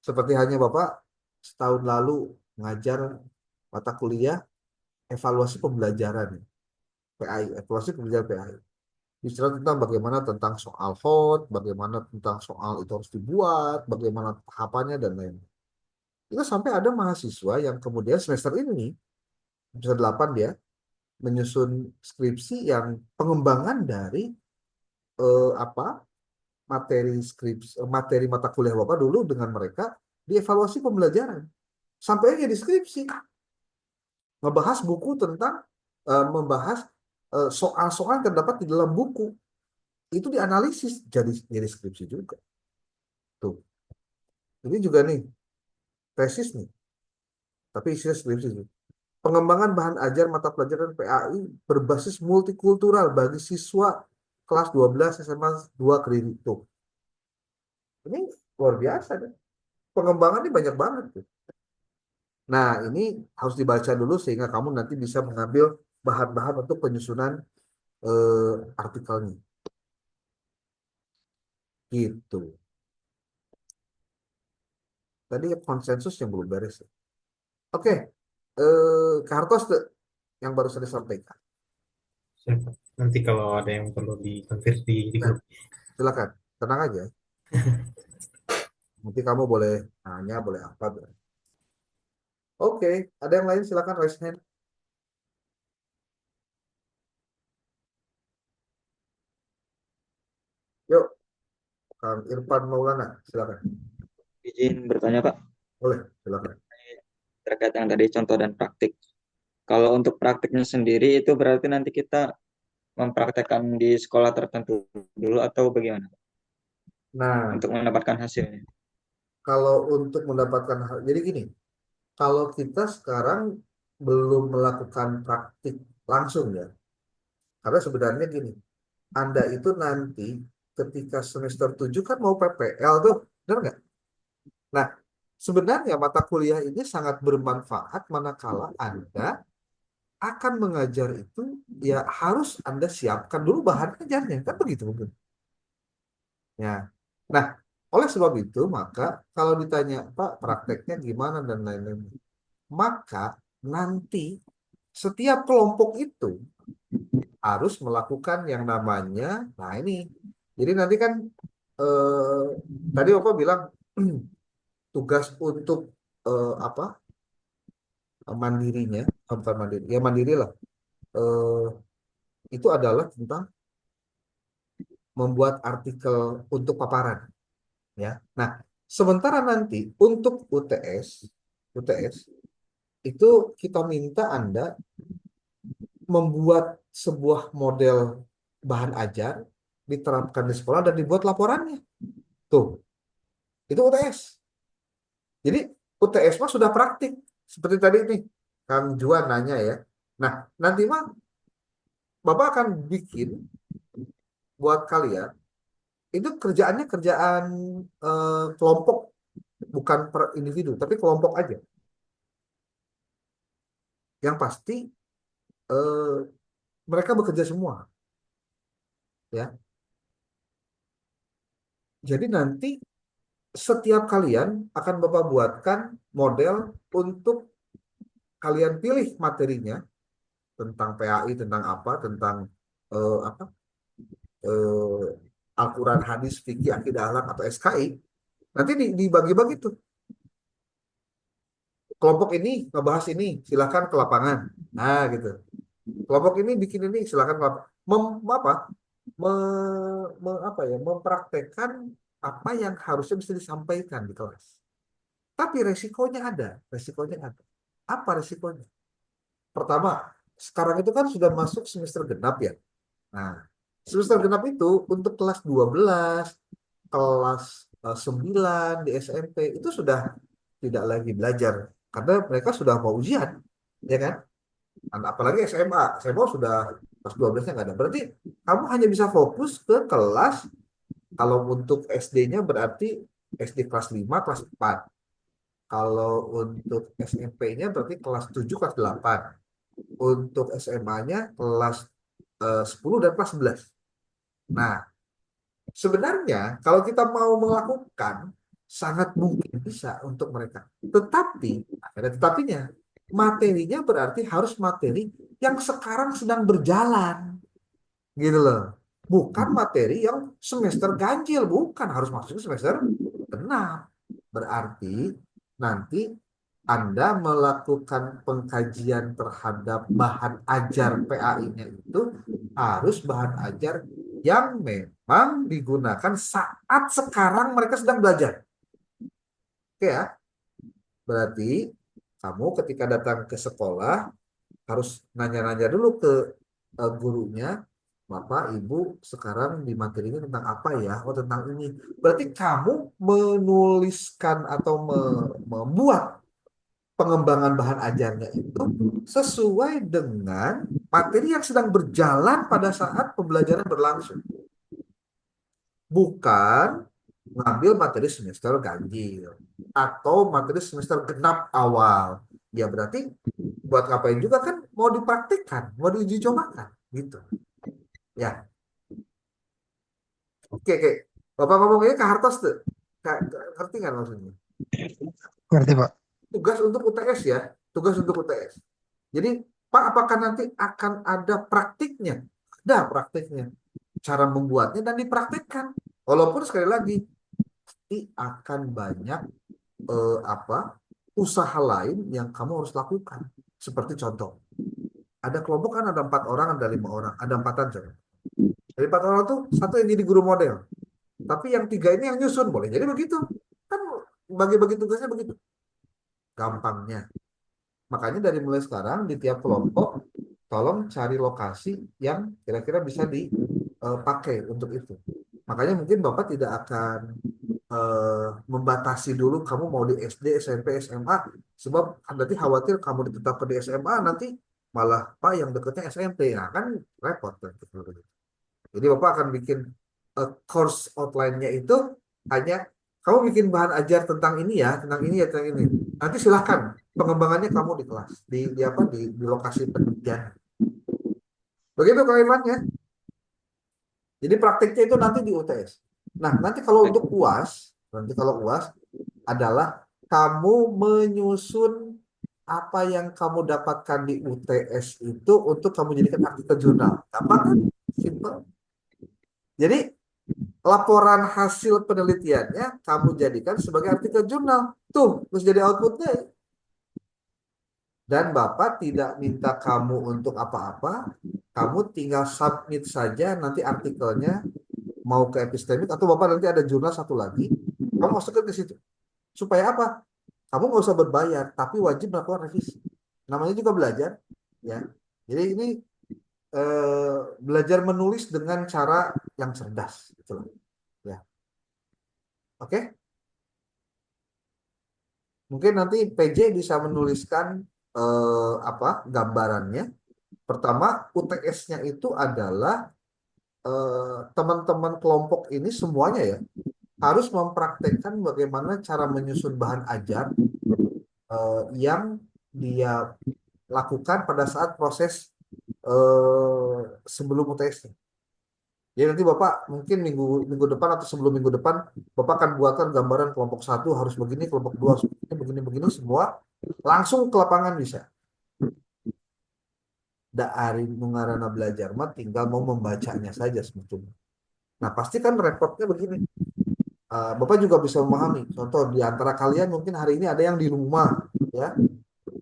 Speaker 1: Seperti hanya Bapak setahun lalu ngajar mata kuliah evaluasi pembelajaran, PAI, evaluasi pembelajaran PAI. Bicara tentang bagaimana tentang soal HOT, bagaimana tentang soal itu harus dibuat, bagaimana tahapannya, dan lain-lain. Itu sampai ada mahasiswa yang kemudian semester ini, semester 8 dia, menyusun skripsi yang pengembangan dari apa materi mata kuliah Bapak dulu dengan mereka dievaluasi pembelajaran sampai jadi skripsi ngebahas buku tentang membahas soal-soal yang terdapat di dalam buku itu dianalisis jadi skripsi juga tuh. Ini juga nih tesis nih tapi isinya skripsi sih. Pengembangan bahan ajar mata pelajaran PAI berbasis multikultural bagi siswa kelas 12 SMA 2 Kediri tuh. Ini luar biasa deh. Pengembangannya banyak banget tuh. Nah, ini harus dibaca dulu sehingga kamu nanti bisa mengambil bahan-bahan untuk penyusunan artikelnya. Gitu. Tadi konsensus yang belum beres. Oke, Kak Hartos tuh, yang baru saya sampaikan.
Speaker 3: Siap. Nanti kalau ada yang perlu dikonfirmasi di
Speaker 1: Nah,
Speaker 3: grup.
Speaker 1: silakan. Tenang aja. Nanti kamu boleh nanya, boleh apa. Boleh. Oke, ada yang lain silakan raise hand. Yuk, Kang Irfan Maulana, silakan.
Speaker 2: Izin bertanya Pak,
Speaker 1: Boleh, silakan.
Speaker 2: terkait yang tadi contoh dan praktik. Kalau untuk praktiknya sendiri itu berarti nanti kita mempraktekkan di sekolah tertentu dulu atau bagaimana Pak?
Speaker 1: Nah,
Speaker 2: Untuk mendapatkan hasilnya.
Speaker 1: kalau untuk mendapatkan hal, jadi gini, kalau kita sekarang belum melakukan praktik langsung ya, karena sebenarnya gini, Anda itu nanti ketika semester 7 kan mau PPL tuh, benar nggak? Nah, sebenarnya mata kuliah ini sangat bermanfaat manakala Anda akan mengajar itu, ya harus Anda siapkan dulu bahan ajarnya, kan begitu mungkin. Ya. Nah, oleh sebab itu, maka kalau ditanya, Pak, prakteknya gimana dan lain-lain, maka nanti setiap kelompok itu harus melakukan yang namanya, nah ini, jadi nanti kan eh, tadi Bapak bilang tugas untuk apa mandirinya, bukan mandiri, ya mandiri lah, eh, itu adalah tentang membuat artikel untuk paparan, ya. Nah, sementara nanti untuk UTS itu kita minta Anda membuat sebuah model bahan ajar, diterapkan di sekolah dan dibuat laporannya. Tuh, itu UTS. Jadi UTS mah sudah praktik. Seperti tadi nih, Kang Juan nanya ya. Nah, nanti mah Bapak akan bikin buat kalian, itu kerjaannya kerjaan kelompok, bukan per individu, tapi kelompok aja. Yang pasti eh, mereka bekerja semua, ya. Jadi nanti setiap kalian akan Bapak buatkan model untuk kalian pilih materinya tentang PAI, tentang apa, tentang apa, Al-Quran, hadis, fikih, akidah, akhlak atau SKI. Nanti dibagi-bagi tuh. Kelompok ini ngebahas ini, silakan ke lapangan. Nah, gitu. Kelompok ini bikin ini, silakan ke lapangan. Apa? Apa ya? Mempraktekkan apa yang harusnya bisa disampaikan di kelas. Tapi resikonya ada, resikonya ada. Apa resikonya? Pertama, sekarang itu kan sudah masuk semester genap ya. Nah, semester genap itu untuk kelas 12, kelas 9 di SMP itu sudah tidak lagi belajar karena mereka sudah mau ujian, ya kan? Apalagi SMA, SMA sudah kelas 12-nya nggak ada. Berarti kamu hanya bisa fokus ke kelas, kalau untuk SD-nya berarti SD kelas 5, kelas 4. Kalau untuk SMP-nya berarti kelas 7, kelas 8. Untuk SMA-nya kelas 10 dan kelas 11. Nah, sebenarnya kalau kita mau melakukan sangat mungkin bisa untuk mereka. Tetapi ada tetapinya. Materinya berarti harus materi yang sekarang sedang berjalan. Gitu loh. Bukan materi yang semester ganjil, bukan harus masuk semester 6. Berarti nanti Anda melakukan pengkajian terhadap bahan ajar PAI-nya itu harus bahan ajar yang memang digunakan saat sekarang mereka sedang belajar. Oke ya, berarti kamu ketika datang ke sekolah harus nanya-nanya dulu ke gurunya, Bapak, Ibu, sekarang di materi ini tentang apa ya? Oh, tentang ini. Berarti kamu menuliskan atau membuat pengembangan bahan ajarnya itu sesuai dengan materi yang sedang berjalan pada saat pembelajaran berlangsung. Bukan ngambil materi semester ganjil atau materi semester genap awal. Ya berarti buat ngapain juga kan mau dipraktikkan, mau diuji cobakan gitu. Ya, oke. Bapak ngomongnya ke Hartos tuh. Ngerti nggak maksudnya?
Speaker 4: Ngerti, Pak.
Speaker 1: Tugas untuk UTS ya, tugas untuk UTS. Jadi, Pak, apakah nanti akan ada praktiknya? Ada praktiknya. Cara membuatnya dan dipraktikkan. Walaupun sekali lagi, pasti akan banyak apa usaha lain yang kamu harus lakukan. Seperti contoh, ada kelompok kan ada 4 orang, ada 5 orang, ada 4-an coba. Dari 4 orang tuh satu yang jadi guru model, tapi yang 3 ini yang nyusun, boleh jadi begitu. Kan bagi-bagi tugasnya begitu. Gampangnya. Makanya dari mulai sekarang di tiap kelompok tolong cari lokasi yang kira-kira bisa dipakai untuk itu. Makanya mungkin Bapak tidak akan membatasi dulu kamu mau di SD, SMP, SMA, sebab nanti khawatir kamu ditetapkan di SMA nanti malah Pak yang dekatnya SMP, nah kan repot kan. Jadi Bapak akan bikin course outline-nya itu hanya kamu bikin bahan ajar tentang ini ya, tentang ini ya, tentang ini. Nanti silahkan pengembangannya kamu di kelas, di apa di lokasi penelitian. Begitu Kak Ivan ya. Jadi praktiknya itu nanti di UTS. Nah, nanti kalau untuk UAS, nanti kalau UAS adalah kamu menyusun apa yang kamu dapatkan di UTS itu untuk kamu jadikan artikel jurnal. Gampang kan? Simple. Jadi laporan hasil penelitiannya kamu jadikan sebagai artikel jurnal. Tuh, terus jadi outputnya. Dan Bapak tidak minta kamu untuk apa-apa. Kamu tinggal submit saja nanti artikelnya mau ke epistemik atau Bapak nanti ada jurnal satu lagi. Kamu masukkan ke situ. Supaya apa? Kamu nggak usah berbayar, tapi wajib melakukan revisi. Namanya juga belajar, ya. Jadi ini belajar menulis dengan cara yang cerdas, gitu loh. Ya, oke. Mungkin nanti PJ bisa menuliskan apa gambarannya. Pertama, UTS-nya itu adalah teman-teman kelompok ini semuanya ya harus mempraktekkan bagaimana cara menyusun bahan ajar yang dia lakukan pada saat proses sebelum UTS. Jadi nanti Bapak mungkin minggu minggu depan atau sebelum minggu depan Bapak akan buatkan gambaran kelompok satu harus begini, kelompok dua harus begini, begini semua langsung ke lapangan bisa. Dari mengarana belajar mah tinggal mau membacanya saja sebetulnya. Nah pasti kan repotnya begini. Bapak juga bisa memahami. Contoh di antara kalian mungkin hari ini ada yang di rumah, ya,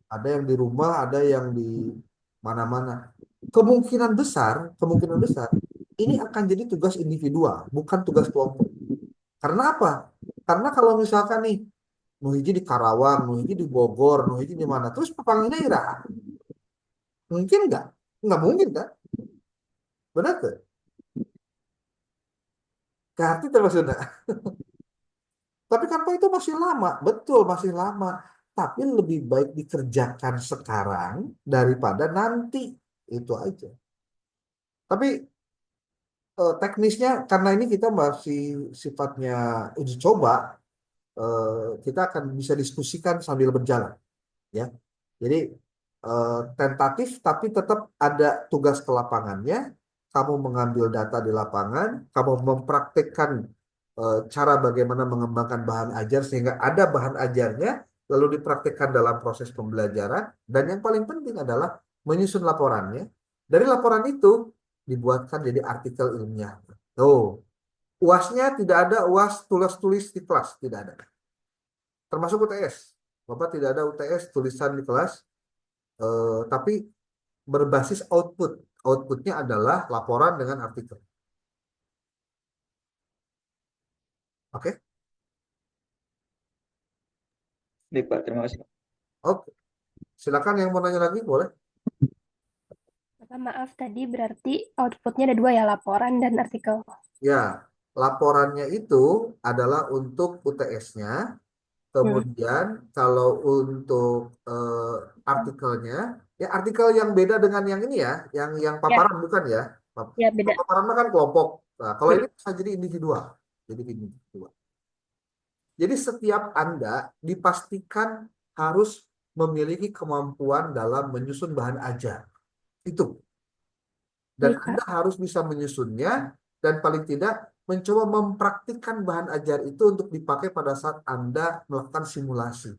Speaker 1: ada yang di rumah, ada yang di mana-mana. Kemungkinan besar ini akan jadi tugas individual, bukan tugas kelompok. Karena apa? Karena kalau misalkan nih, Nuhiji di Karawang, Nuhiji di Bogor, Nuhiji di mana, terus papangnya iraha. Mungkin nggak? Nggak mungkin kan? Benar tuh? Berarti termasuk. Tapi kan Pak itu masih lama, betul masih lama. Tapi lebih baik dikerjakan sekarang daripada nanti. Itu aja. Tapi teknisnya karena ini kita masih sifatnya uji coba, kita akan bisa diskusikan sambil berjalan, ya. Jadi tentatif tapi tetap ada tugas ke lapangannya. Kamu mengambil data di lapangan, kamu mempraktekkan cara bagaimana mengembangkan bahan ajar sehingga ada bahan ajarnya, lalu dipraktekkan dalam proses pembelajaran. Dan yang paling penting adalah menyusun laporannya. Dari laporan itu dibuatkan jadi artikel ilmiah. Tuh, UASnya tidak ada UAS tulis-tulis di kelas, tidak ada. Termasuk UTS. Bapak tidak ada UTS tulisan di kelas, tapi berbasis output. Outputnya adalah laporan dengan artikel. Oke?
Speaker 2: Baik, Pak. Terima kasih.
Speaker 1: Oke. Silakan yang mau nanya lagi, boleh.
Speaker 5: Bapak, maaf tadi berarti outputnya ada dua ya, laporan dan artikel.
Speaker 1: Ya, laporannya itu adalah untuk UTS-nya. Kemudian kalau untuk artikelnya, ya artikel yang beda dengan yang ini ya, yang paparan bukan ya.
Speaker 5: Ya, beda.
Speaker 1: Paparan mah kan kelompok. Nah, kalau ini bisa jadi individual. Jadi individual. Jadi setiap Anda dipastikan harus memiliki kemampuan dalam menyusun bahan ajar. Itu. Dan
Speaker 5: Baik, Pak.
Speaker 1: Anda harus bisa menyusunnya dan paling tidak mencoba mempraktikkan bahan ajar itu untuk dipakai pada saat Anda melakukan simulasi.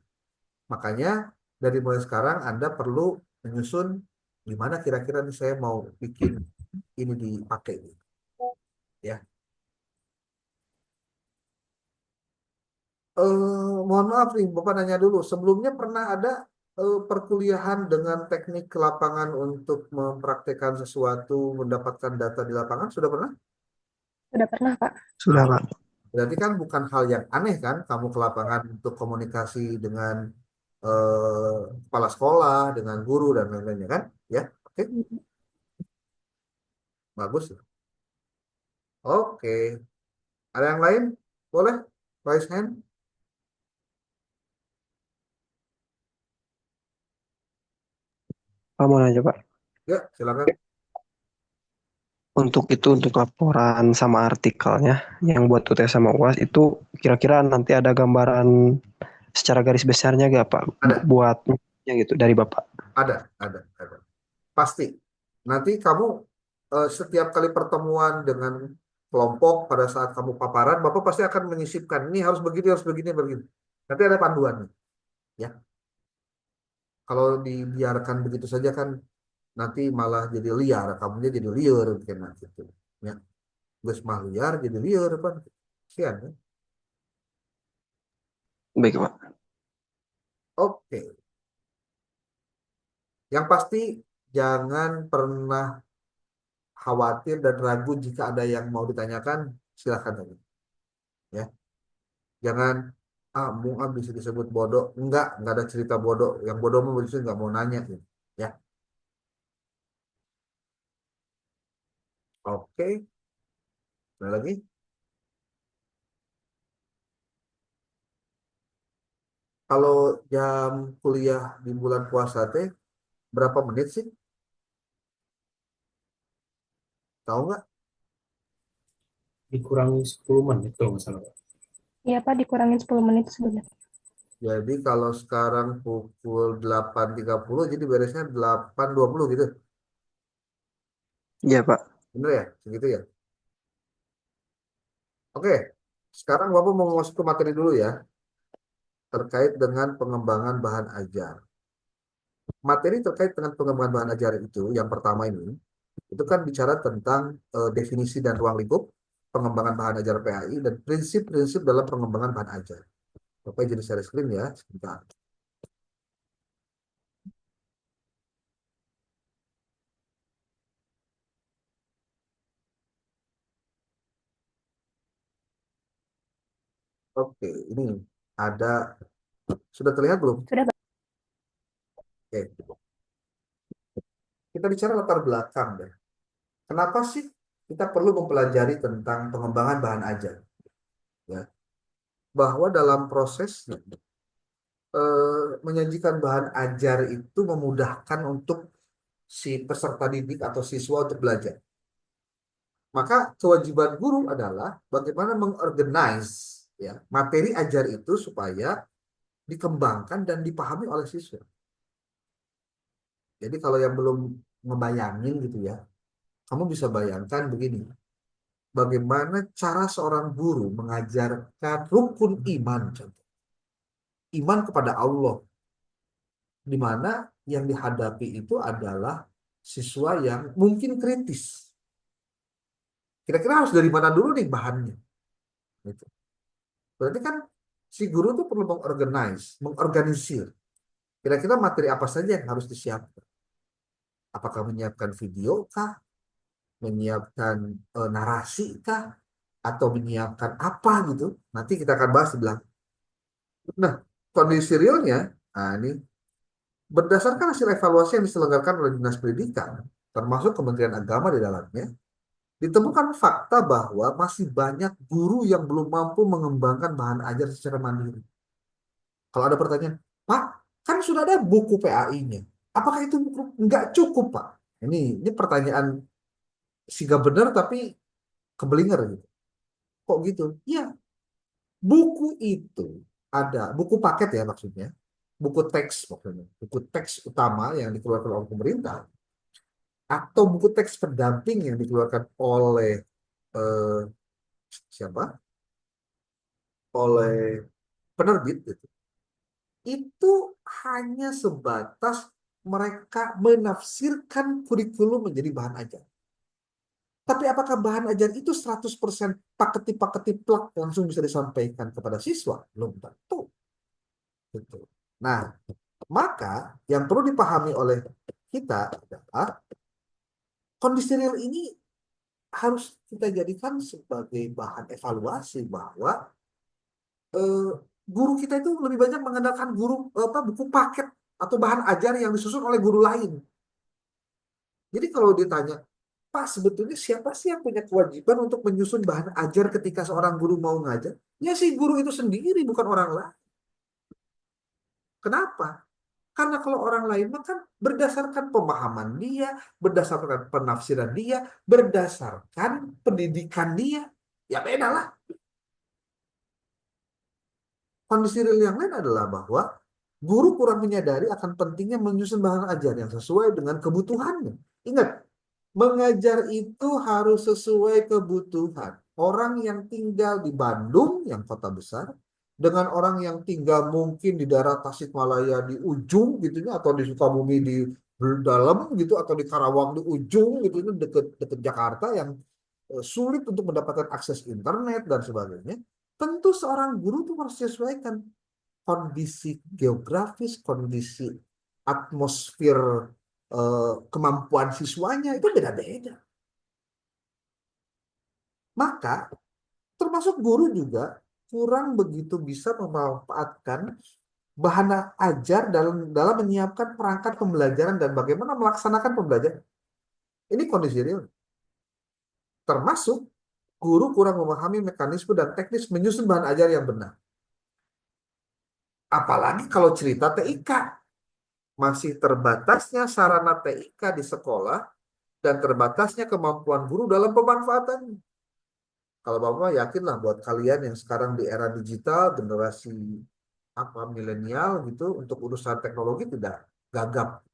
Speaker 1: Makanya dari mulai sekarang Anda perlu menyusun gimana kira-kira nih saya mau bikin ini dipakai. Ya. Mohon maaf nih, Bapak nanya dulu. Sebelumnya pernah ada perkuliahan dengan teknik ke lapangan untuk mempraktekkan sesuatu, mendapatkan data di lapangan? Sudah pernah?
Speaker 5: Sudah pernah, Pak.
Speaker 4: Sudah, Pak.
Speaker 1: Berarti kan bukan hal yang aneh kan, kamu ke lapangan untuk komunikasi dengan kepala sekolah, dengan guru dan lain-lainnya kan? Ya, oke, bagus. Oke, ada yang lain? Boleh? Raise hand.
Speaker 6: Pak mau nanya Pak,
Speaker 1: Ya, silakan.
Speaker 6: untuk laporan sama artikelnya yang buat UTS sama UAS itu kira-kira nanti ada gambaran secara garis besarnya gak Pak
Speaker 1: Ada.
Speaker 6: buatnya gitu dari Bapak?
Speaker 1: Ada. Pasti. Nanti kamu setiap kali pertemuan dengan kelompok pada saat kamu paparan, Bapak pasti akan menyisipkan ini harus begini, begini. Nanti ada panduannya, ya. Kalau dibiarkan begitu saja kan nanti malah jadi liar, kamunya jadi liar kena gitu. Ya. Gus mah liar jadi liar apa? Kasihan kan?
Speaker 6: Baik Pak.
Speaker 1: Oke. Yang pasti jangan pernah khawatir dan ragu jika ada yang mau ditanyakan, silakan tanya. Ya. Jangan bisa disebut bodoh. Enggak ada cerita bodoh. Yang bodoh mah justru nggak mau nanya gitu. Ya. Oke. Ada lagi? Kalau jam kuliah di bulan puasa teh berapa menit sih? Tahu nggak?
Speaker 3: Dikurangi 10 menit tuh masalah.
Speaker 5: Iya, Pak, dikurangin 10 menit sebenarnya.
Speaker 1: Jadi kalau sekarang pukul 8.30 jadi beresnya 8.20 gitu.
Speaker 6: Iya, Pak.
Speaker 1: Bener ya? Segitu ya? Oke, sekarang Bapak mau masuk ke materi dulu ya, terkait dengan pengembangan bahan ajar. Materi terkait dengan pengembangan bahan ajar itu, yang pertama ini, itu kan bicara tentang definisi dan ruang lingkup pengembangan bahan ajar PAI dan prinsip-prinsip dalam pengembangan bahan ajar. Bapak jadi share screen ya, sebentar. Oke, ini ada, sudah terlihat belum?
Speaker 5: Sudah, Pak.
Speaker 1: Oke, kita bicara latar belakang deh. Kenapa sih kita perlu mempelajari tentang pengembangan bahan ajar? Ya, bahwa dalam prosesnya menyajikan bahan ajar itu memudahkan untuk si peserta didik atau siswa untuk belajar. Maka kewajiban guru adalah bagaimana mengorganize ya materi ajar itu supaya dikembangkan dan dipahami oleh siswa. Jadi kalau yang belum ngebayangin gitu ya, kamu bisa bayangkan begini. Bagaimana cara seorang guru mengajarkan rukun iman, contoh. Iman kepada Allah, di mana yang dihadapi itu adalah siswa yang mungkin kritis. Kira-kira harus dari mana dulu nih bahannya? Gitu. Berarti kan si guru tuh perlu mengorganisir. Kira-kira materi apa saja yang harus disiapkan? Apakah menyiapkan video kah? Menyiapkan narasi kah? Atau menyiapkan apa gitu? Nanti kita akan bahas di belakang. Nah, kondisi realnya, nah ini berdasarkan hasil evaluasi yang diselenggarakan oleh Dinas Pendidikan, termasuk Kementerian Agama di dalamnya, ditemukan fakta bahwa masih banyak guru yang belum mampu mengembangkan bahan ajar secara mandiri. Kalau ada pertanyaan, Pak, kan sudah ada buku PAI-nya. Apakah itu buku? Nggak cukup, Pak. Ini pertanyaan sigap benar tapi kebelinger gitu. Kok gitu? Ya, buku itu ada, buku paket ya maksudnya, buku teks maksudnya, buku teks utama yang dikeluarkan oleh pemerintah, atau buku teks pendamping yang dikeluarkan oleh eh, siapa? Oleh penerbit gitu. Itu hanya sebatas mereka menafsirkan kurikulum menjadi bahan ajar. Tapi apakah bahan ajar itu 100% paketi-paketi plak langsung bisa disampaikan kepada siswa? Belum tentu. Gitu. Nah, maka yang perlu dipahami oleh kita adalah kondisi real ini harus kita jadikan sebagai bahan evaluasi bahwa eh, guru kita itu lebih banyak mengandalkan buku paket atau bahan ajar yang disusun oleh guru lain. Jadi kalau ditanya, Pak, sebetulnya siapa sih yang punya kewajiban untuk menyusun bahan ajar ketika seorang guru mau ngajar? Ya si guru itu sendiri, bukan orang lain. Kenapa? Karena kalau orang lain kan berdasarkan pemahaman dia, berdasarkan penafsiran dia, berdasarkan pendidikan dia, ya beda lah. Kondisi real yang lain adalah bahwa guru kurang menyadari akan pentingnya menyusun bahan ajar yang sesuai dengan kebutuhannya. Ingat, mengajar itu harus sesuai kebutuhan. Orang yang tinggal di Bandung, yang kota besar, dengan orang yang tinggal mungkin di daerah Tasikmalaya di ujung gitu ya, atau di Sukabumi di dalam gitu, atau di Karawang di ujung gitu, dekat dekat Jakarta yang sulit untuk mendapatkan akses internet dan sebagainya. Tentu seorang guru itu harus menyesuaikan kondisi geografis, kondisi atmosfer, kemampuan siswanya itu beda-beda. Maka termasuk guru juga kurang begitu bisa memanfaatkan bahan ajar dalam menyiapkan perangkat pembelajaran dan bagaimana melaksanakan pembelajaran. Ini kondisi real. Termasuk guru kurang memahami mekanisme dan teknis menyusun bahan ajar yang benar. Apalagi kalau cerita TIK. Masih terbatasnya sarana TIK di sekolah dan terbatasnya kemampuan guru dalam pemanfaatannya. Kalau Bapak yakinlah buat kalian yang sekarang di era digital, generasi apa milenial gitu, untuk urusan teknologi tidak gagap.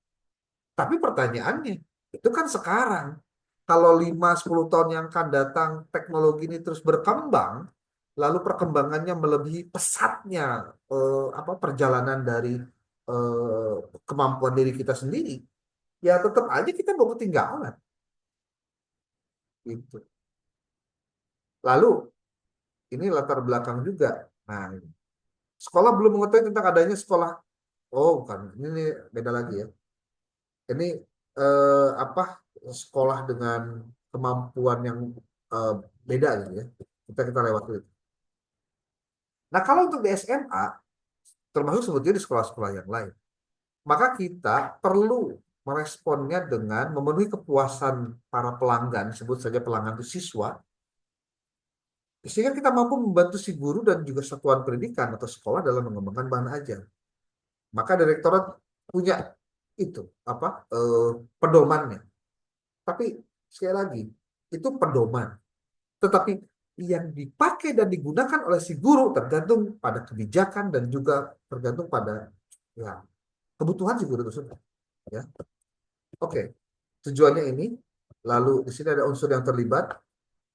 Speaker 1: Tapi pertanyaannya, itu kan sekarang. kalau 5-10 tahun yang akan datang teknologi ini terus berkembang, lalu perkembangannya melebihi pesatnya perjalanan dari eh, kemampuan diri kita sendiri, ya tetap aja kita mau ketinggalan. Gitu. Lalu ini latar belakang juga. Nah, sekolah belum mengetahui tentang adanya sekolah. Oh, bukan. Ini beda lagi ya. Ini sekolah dengan kemampuan yang eh, beda gitu ya. Kita lewat itu. Nah, kalau untuk di SMA, termasuk sebetulnya di sekolah-sekolah yang lain, maka kita perlu meresponnya dengan memenuhi kepuasan para pelanggan, sebut saja pelanggan itu siswa, sehingga kita mampu membantu si guru dan juga satuan pendidikan atau sekolah dalam mengembangkan bahan ajar. Maka direktorat punya itu pedomannya. Tapi sekali lagi, itu pedoman. Tetapi yang dipakai dan digunakan oleh si guru tergantung pada kebijakan dan juga tergantung pada ya, kebutuhan si guru tersebut. Ya. Oke, tujuannya ini. Lalu di sini ada unsur yang terlibat.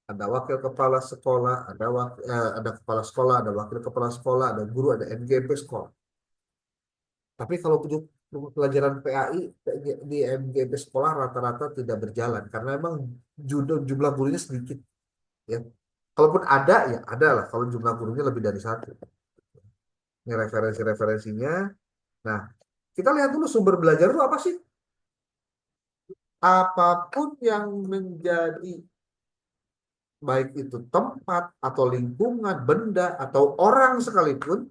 Speaker 1: Ada wakil kepala sekolah, ada kepala sekolah, ada wakil kepala sekolah, ada guru, ada MGP sekolah. Tapi kalau pelajaran PAI di MGP sekolah rata-rata tidak berjalan karena memang jumlah gurunya sedikit. Ya. Kalaupun ada, ya ada lah. Kalau jumlah gurunya lebih dari satu. Ini referensi-referensinya. Nah, kita lihat dulu sumber belajar itu apa sih? Apapun yang menjadi baik itu tempat atau lingkungan, benda atau orang sekalipun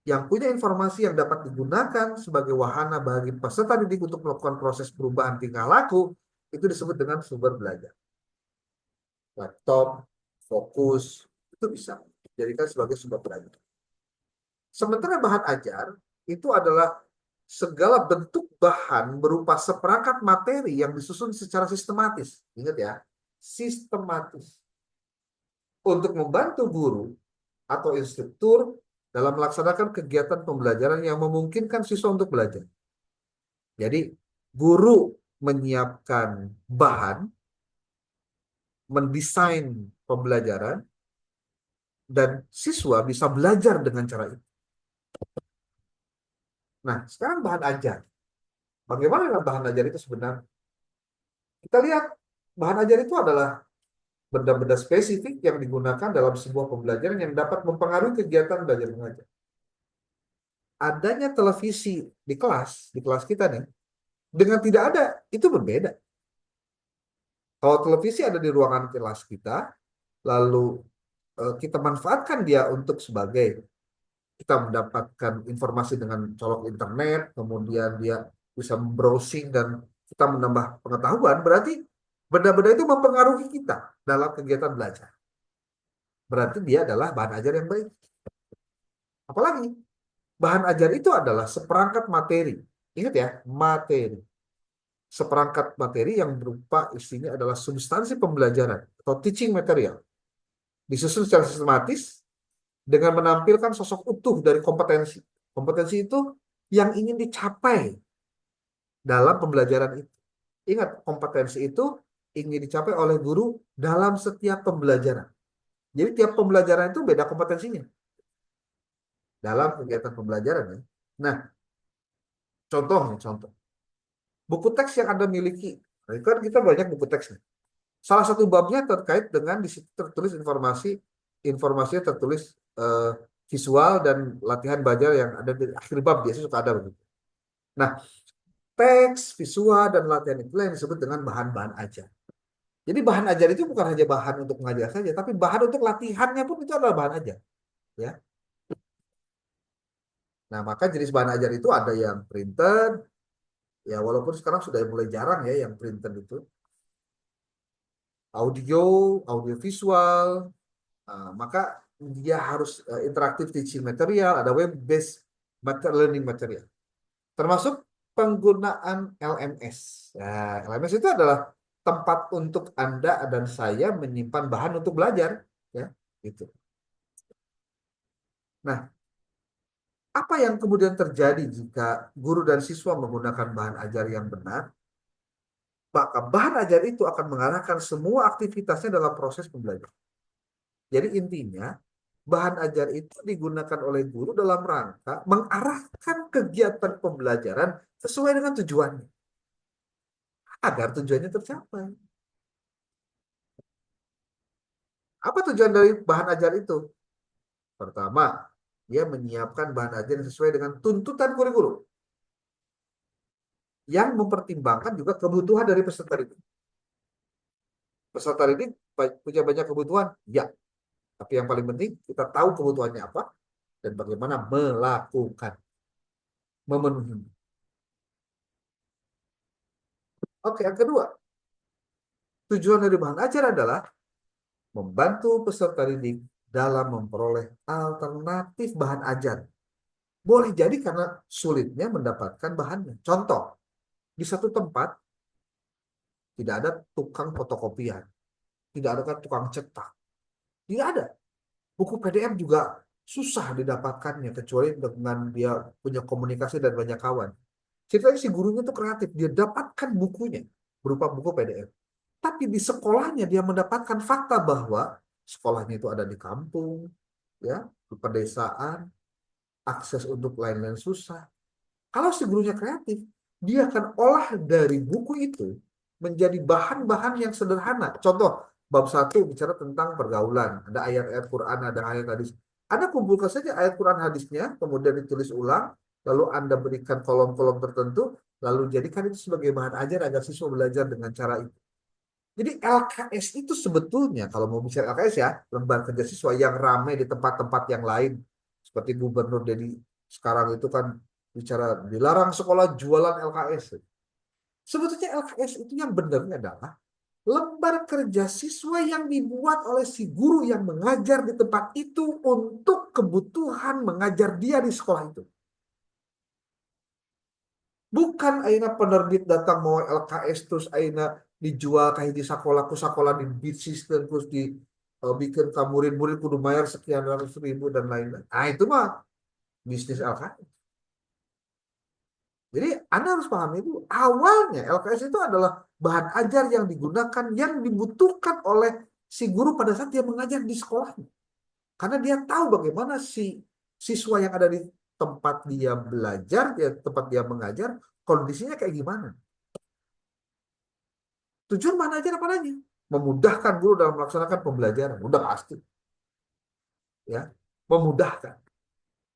Speaker 1: yang punya informasi yang dapat digunakan sebagai wahana bagi peserta didik untuk melakukan proses perubahan tingkah laku, itu disebut dengan sumber belajar. Laptop, fokus, itu bisa dijadikan sebagai sumber belajar. Sementara bahan ajar itu adalah segala bentuk bahan berupa seperangkat materi yang disusun secara sistematis. Ingat ya, sistematis. Untuk membantu guru atau instruktur dalam melaksanakan kegiatan pembelajaran yang memungkinkan siswa untuk belajar. Jadi, guru menyiapkan bahan, mendesain pembelajaran, dan siswa bisa belajar dengan cara itu. Nah, sekarang bahan ajar. Bagaimana dengan bahan ajar itu sebenarnya? Kita lihat, bahan ajar itu adalah benda-benda spesifik yang digunakan dalam sebuah pembelajaran yang dapat mempengaruhi kegiatan belajar mengajar. Adanya televisi di kelas kita nih, dengan tidak ada, itu berbeda. Kalau televisi ada di ruangan kelas kita, lalu kita manfaatkan dia untuk sebagai kita mendapatkan informasi dengan colok internet, kemudian dia bisa browsing dan kita menambah pengetahuan, berarti benda-benda itu mempengaruhi kita dalam kegiatan belajar. Berarti dia adalah bahan ajar yang baik. Apalagi, bahan ajar itu adalah seperangkat materi. Ingat ya, materi. Seperangkat materi yang berupa isinya adalah substansi pembelajaran atau teaching material. Disusun secara sistematis dengan menampilkan sosok utuh dari kompetensi. Kompetensi itu yang ingin dicapai dalam pembelajaran itu. Ingat, kompetensi itu ingin dicapai oleh guru dalam setiap pembelajaran. Jadi tiap pembelajaran itu beda kompetensinya dalam kegiatan pembelajaran. Ya. Nah, contoh. Buku teks yang Anda miliki. Nah, kan kita banyak buku teks. Salah satu babnya terkait dengan di situ tertulis informasinya tertulis visual dan latihan belajar yang ada di akhir bab, biasanya suka ada begitu. Nah, teks, visual, dan latihan itu yang disebut dengan bahan-bahan ajar. Jadi bahan ajar itu bukan hanya bahan untuk mengajar saja, tapi bahan untuk latihannya pun itu adalah bahan ajar. Ya. Nah, maka jenis bahan ajar itu ada yang printed, ya walaupun sekarang sudah mulai jarang ya yang printed itu. Audio visual, maka dia harus interaktif teaching material, ada web-based learning material. Termasuk penggunaan LMS. Nah, LMS itu adalah tempat untuk Anda dan saya menyimpan bahan untuk belajar, ya, gitu. Nah, apa yang kemudian terjadi jika guru dan siswa menggunakan bahan ajar yang benar? maka bahan ajar itu akan mengarahkan semua aktivitasnya dalam proses pembelajaran. Jadi intinya, bahan ajar itu digunakan oleh guru dalam rangka mengarahkan kegiatan pembelajaran sesuai dengan tujuannya, agar tujuannya tercapai. Apa tujuan dari bahan ajar itu? Pertama, dia menyiapkan bahan ajar yang sesuai dengan tuntutan kurikulum, yang mempertimbangkan juga kebutuhan dari peserta didik. Peserta didik punya banyak kebutuhan, ya. Tapi yang paling penting, kita tahu kebutuhannya apa, dan bagaimana melakukan, memenuhi. Oke, yang kedua, tujuan dari bahan ajar adalah membantu peserta didik dalam memperoleh alternatif bahan ajar. Boleh jadi karena sulitnya mendapatkan bahannya. Contoh, di satu tempat tidak ada tukang fotokopian, tidak ada tukang cetak, tidak ada. Buku PDF juga susah didapatkannya kecuali dengan dia punya komunikasi dan banyak kawan. Ceritanya si gurunya tuh kreatif, dia dapatkan bukunya berupa buku PDF. Tapi di sekolahnya dia mendapatkan fakta bahwa sekolahnya itu ada di kampung, ya, di pedesaan, akses untuk lain-lain susah. Kalau si gurunya kreatif, dia akan olah dari buku itu menjadi bahan-bahan yang sederhana. Contoh, bab 1 bicara tentang pergaulan. Ada ayat-ayat Quran, ada ayat hadis. Anda kumpulkan saja ayat Quran hadisnya, kemudian ditulis ulang, lalu Anda berikan kolom-kolom tertentu, lalu jadikan itu sebagai bahan ajar agar siswa belajar dengan cara itu. Jadi LKS itu sebetulnya, kalau mau bicara LKS ya, lembaga kerja siswa yang ramai di tempat-tempat yang lain. Seperti Gubernur Dedi sekarang itu kan bicara dilarang sekolah jualan LKS. Sebetulnya LKS itu yang benarnya adalah lembar kerja siswa yang dibuat oleh si guru yang mengajar di tempat itu untuk kebutuhan mengajar dia di sekolah itu. Bukan aina penerbit datang mau LKS terus aina dijual kayak di sekolah di bisnis terus di bikin murid-murid kudu bayar sekian ratus ribu dan lain-lain. Nah itu mah bisnis LKS. Jadi Anda harus pahami itu awalnya LKS itu adalah bahan ajar yang digunakan yang dibutuhkan oleh si guru pada saat dia mengajar di sekolahnya. Karena dia tahu bagaimana si siswa yang ada di tempat dia belajar, tempat dia mengajar, kondisinya kayak gimana. Tujuan bahan ajar apa lagi? Memudahkan guru dalam melaksanakan pembelajaran. Udah pasti. Ya, memudahkan.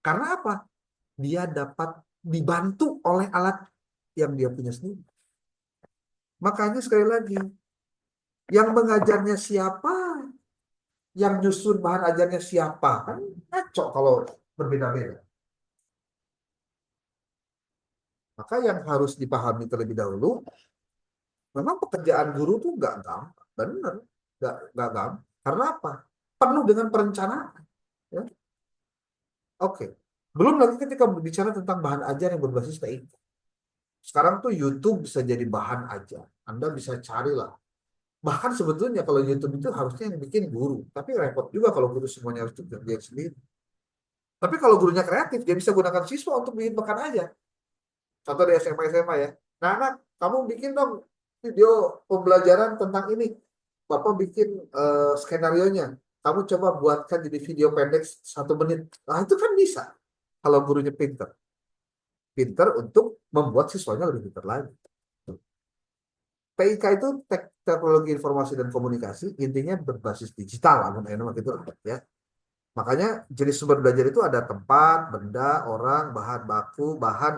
Speaker 1: Karena apa? Dia dapat dibantu oleh alat yang dia punya sendiri. Makanya sekali lagi, yang mengajarnya siapa? Yang nyusun bahan ajarnya siapa? Kan ngaco kalau berbeda-beda. Maka yang harus dipahami terlebih dahulu, memang pekerjaan guru tuh nggak gampang. Benar. Nggak gampang. Karena apa? Penuh dengan perencanaan. Ya. Oke. Belum lagi ketika bicara tentang bahan ajar yang berbasis TIK. Sekarang tuh YouTube bisa jadi bahan ajar. Anda bisa carilah. Bahkan sebetulnya kalau YouTube itu harusnya yang bikin guru. Tapi repot juga kalau guru semuanya harus kerja sendiri. Tapi kalau gurunya kreatif, dia bisa gunakan siswa untuk bikin bahan ajar. Contoh di SMA ya. Nah, anak, kamu bikin dong video pembelajaran tentang ini. Bapak bikin skenario-nya. Kamu coba buatkan jadi video pendek 1 menit. Nah, itu kan bisa. Kalau gurunya pinter. Pinter untuk membuat siswanya lebih pinter lagi. TIK itu teknologi informasi dan komunikasi, intinya berbasis digital. Gitu, ya. Makanya jenis sumber belajar itu ada tempat, benda, orang, bahan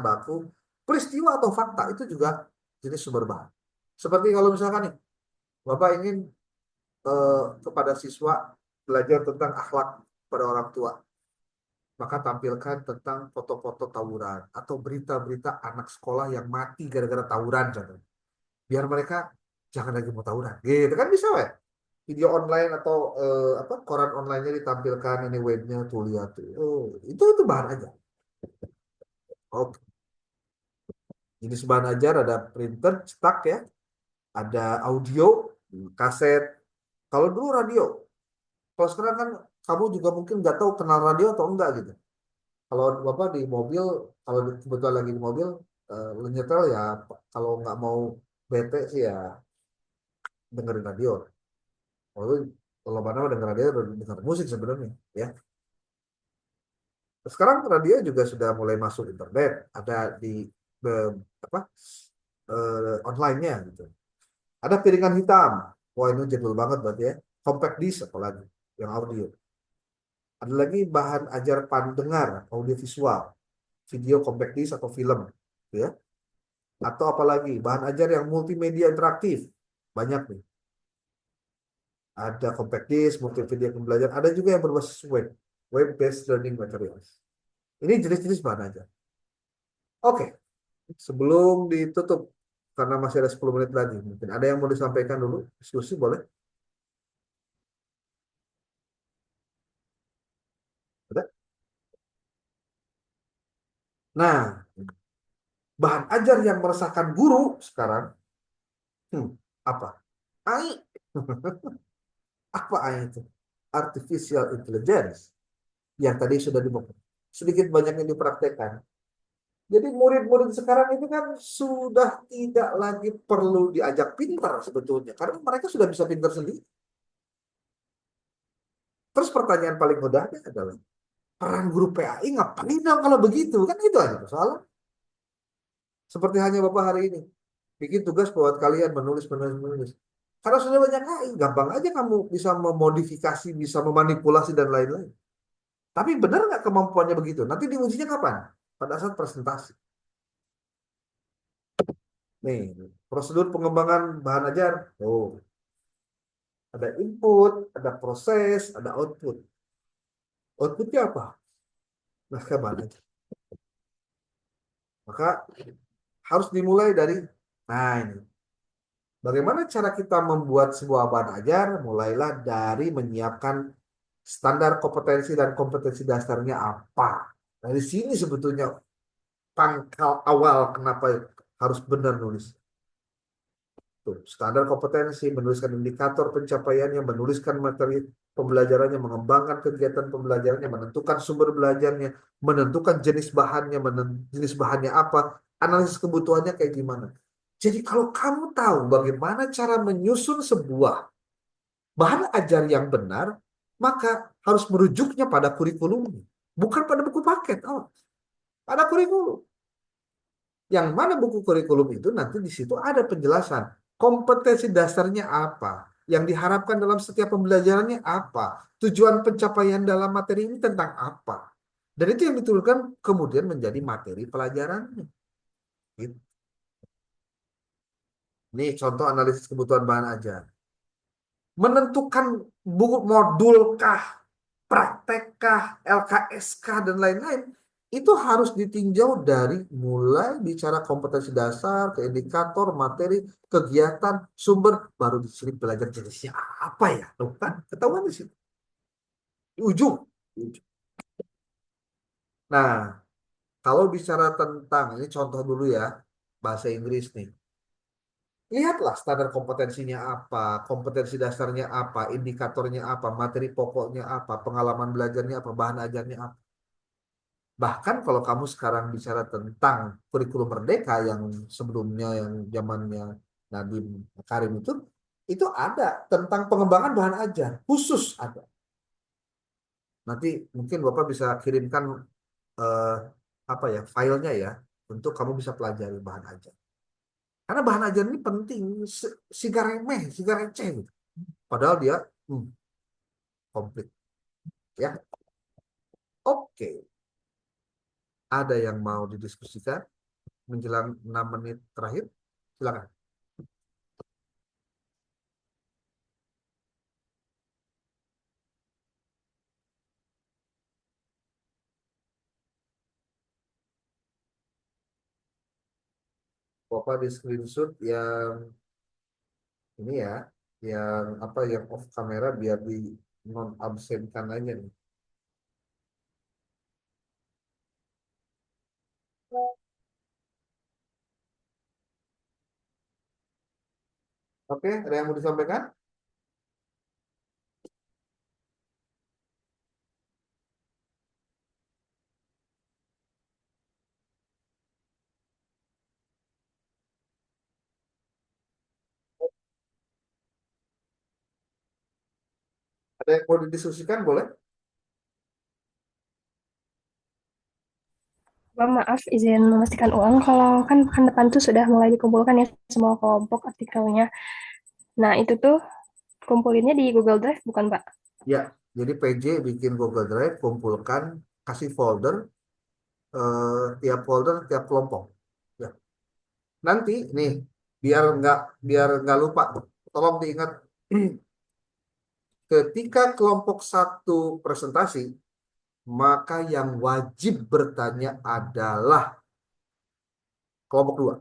Speaker 1: baku, peristiwa atau fakta itu juga jenis sumber bahan. Seperti kalau misalkan nih, Bapak ingin kepada siswa belajar tentang akhlak pada orang tua, maka tampilkan tentang foto-foto tawuran atau berita-berita anak sekolah yang mati gara-gara tawuran, contohnya. Biar mereka jangan lagi mau tawuran. Gitu kan bisa, ya? Video online atau koran online-nya ditampilkan, ini webnya tuh lihat tuh. Oh, itu bahan ajar. Oke. Jenis bahan ajar ada printer, cetak ya, ada audio, kaset. Kalau dulu radio, kalau sekarang kan kamu juga mungkin nggak tahu kenal radio atau enggak gitu. Kalau Bapak di mobil, kalau kebetulan lagi di mobil, nyetel ya, kalau nggak mau bete sih ya dengerin radio. Kalau mana mah denger radio denger musik sebenarnya ya. Sekarang radio juga sudah mulai masuk internet, ada di apa online-nya gitu. Ada piringan hitam. Wah, ini jadul banget berarti ya. Compact disc apalagi yang audio. Ada lagi bahan ajar pendengar audio visual, video compact disc atau film, ya. Atau apalagi bahan ajar yang multimedia interaktif. Banyak nih. Ada compact disc, multimedia pembelajaran, ada juga yang berbasis web based learning materials. Ini jenis-jenis bahan ajar. Oke, sebelum ditutup karena masih ada 10 menit lagi, mungkin ada yang mau disampaikan dulu, diskusi boleh? Ada? Nah, bahan ajar yang meresahkan guru sekarang, apa? AI. Apa AI itu? Artificial Intelligence. Yang tadi sudah dibuktikan. Sedikit banyak yang dipraktekkan. Jadi murid-murid sekarang ini kan sudah tidak lagi perlu diajak pintar sebetulnya. Karena mereka sudah bisa pintar sendiri. Terus pertanyaan paling mudahnya adalah, peran guru PAI ngapain dong kalau begitu? Kan itu aja persoalan. Seperti hanya Bapak hari ini. Bikin tugas buat kalian menulis. Karena sudah banyak AI, gampang aja kamu bisa memodifikasi, bisa memanipulasi dan lain-lain. Tapi benar nggak kemampuannya begitu? Nanti diujinya kapan? Pada saat presentasi. Nih, prosedur pengembangan bahan ajar. Oh, ada input, ada proses, ada output. Outputnya apa? Naskah bahan ajar. Maka harus dimulai dari, nah ini. Bagaimana cara kita membuat sebuah bahan ajar? Mulailah dari menyiapkan standar kompetensi dan kompetensi dasarnya apa. Dari sini sebetulnya pangkal awal kenapa harus benar nulis. Tuh, standar kompetensi, menuliskan indikator pencapaiannya, menuliskan materi pembelajarannya, mengembangkan kegiatan pembelajarannya, menentukan sumber belajarnya, menentukan jenis bahannya apa, analisis kebutuhannya kayak gimana. Jadi kalau kamu tahu bagaimana cara menyusun sebuah bahan ajar yang benar, maka harus merujuknya pada kurikulumnya, bukan pada buku paket. Oh, pada kurikulum. Yang mana buku kurikulum itu nanti di situ ada penjelasan kompetensi dasarnya apa, yang diharapkan dalam setiap pembelajarannya apa, tujuan pencapaian dalam materi ini tentang apa. Dan itu yang diturunkan kemudian menjadi materi pelajarannya. Gitu. Ini contoh analisis kebutuhan bahan ajar. Menentukan modul kah, praktek kah, LKS kah, dan lain-lain. Itu harus ditinjau dari mulai bicara kompetensi dasar, ke indikator, materi, kegiatan, sumber, baru di sini belajar jenisnya apa ya. Tuh kan, ketahuan di situ. Di ujung. Di ujung. Nah, kalau bicara tentang, ini contoh dulu ya, bahasa Inggris nih. Lihatlah standar kompetensinya apa, kompetensi dasarnya apa, indikatornya apa, materi pokoknya apa, pengalaman belajarnya apa, bahan ajarnya apa. Bahkan kalau kamu sekarang bicara tentang kurikulum Merdeka yang sebelumnya, yang zamannya Nadiem Karim itu ada tentang pengembangan bahan ajar, khusus ada. Nanti mungkin Bapak bisa kirimkan eh, apa ya, filenya ya, untuk kamu bisa pelajari bahan ajar. Karena bahan ajar ini penting, siga remeh, siga receh gitu. Padahal dia komplit. Ya, oke. Ada yang mau didiskusikan menjelang 6 menit terakhir? Silakan. Bapak di screenshot yang ini ya, yang apa, yang off kamera biar di non absenkan aja nih. Oke, ada yang mau disampaikan? Ada yang mau didiskusikan, boleh?
Speaker 5: Pak, maaf, izin memastikan ulang kalau kan pekan depan tuh sudah mulai dikumpulkan ya semua kelompok artikelnya. Nah, itu tuh kumpulinnya di Google Drive bukan, Pak?
Speaker 1: Ya, jadi PJ bikin Google Drive, kumpulkan, kasih folder, tiap folder, tiap kelompok. Ya. Nanti nih, biar nggak lupa, tolong diingat, ketika kelompok satu presentasi, maka yang wajib bertanya adalah kelompok dua.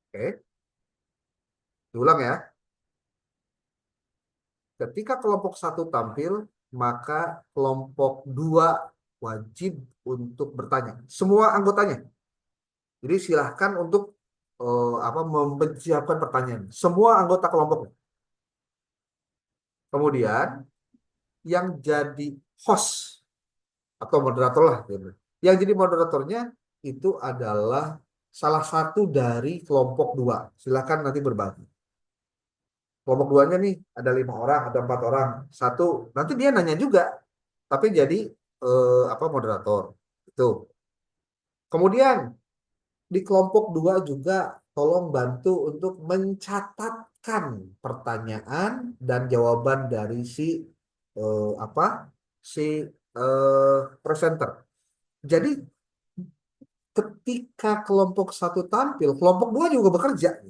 Speaker 1: Oke, diulang ya. Ketika kelompok satu tampil, maka kelompok dua wajib untuk bertanya. Semua anggotanya. Jadi silahkan untuk mempersiapkan pertanyaan. Semua anggota kelompok. Kemudian yang jadi host atau moderator lah, gitu. Yang jadi moderatornya itu adalah salah satu dari kelompok dua. Silahkan nanti berbagi. Kelompok duanya nih ada 5 orang, ada 4 orang. Satu, nanti dia nanya juga, tapi jadi moderator. Itu. Kemudian di kelompok dua juga tolong bantu untuk mencatatkan pertanyaan dan jawaban dari eh, apa si presenter. Jadi ketika kelompok satu tampil, kelompok dua juga bekerja.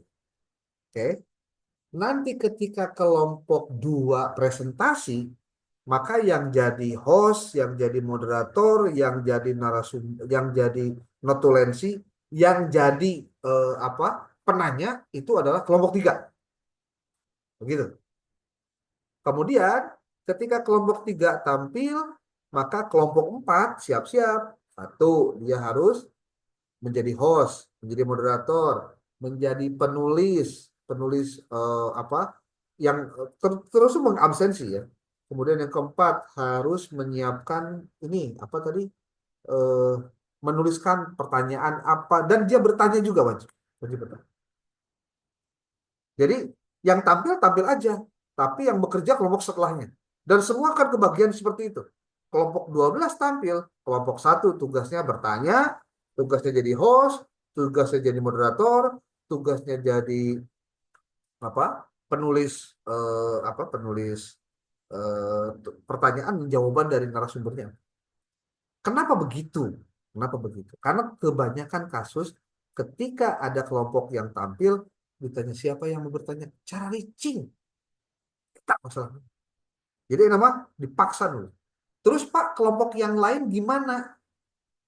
Speaker 1: Oke. Nanti ketika kelompok dua presentasi, maka yang jadi host, yang jadi moderator, yang jadi narasumber, yang jadi notulensi, yang jadi penanya itu adalah kelompok tiga. Begitu. Kemudian ketika kelompok tiga tampil, maka kelompok empat siap-siap. Satu, dia harus menjadi host, menjadi moderator, menjadi penulis yang terus mengabsensi ya. Kemudian yang keempat harus menyiapkan ini apa tadi eh, menuliskan pertanyaan apa dan dia bertanya juga wajib bertanya. Jadi yang tampil tampil aja, tapi yang bekerja kelompok setelahnya. Dan semua akan kebagian seperti itu. Kelompok 12 tampil, kelompok satu tugasnya bertanya, tugasnya jadi host, tugasnya jadi moderator, tugasnya jadi apa? Penulis penulis eh, pertanyaan dan jawaban dari narasumbernya. Kenapa begitu? Kenapa begitu? Karena kebanyakan kasus ketika ada kelompok yang tampil ditanya siapa yang mau bertanya, cara licing. Tak masalah. Jadi nama dipaksa dulu. Terus Pak, kelompok yang lain gimana?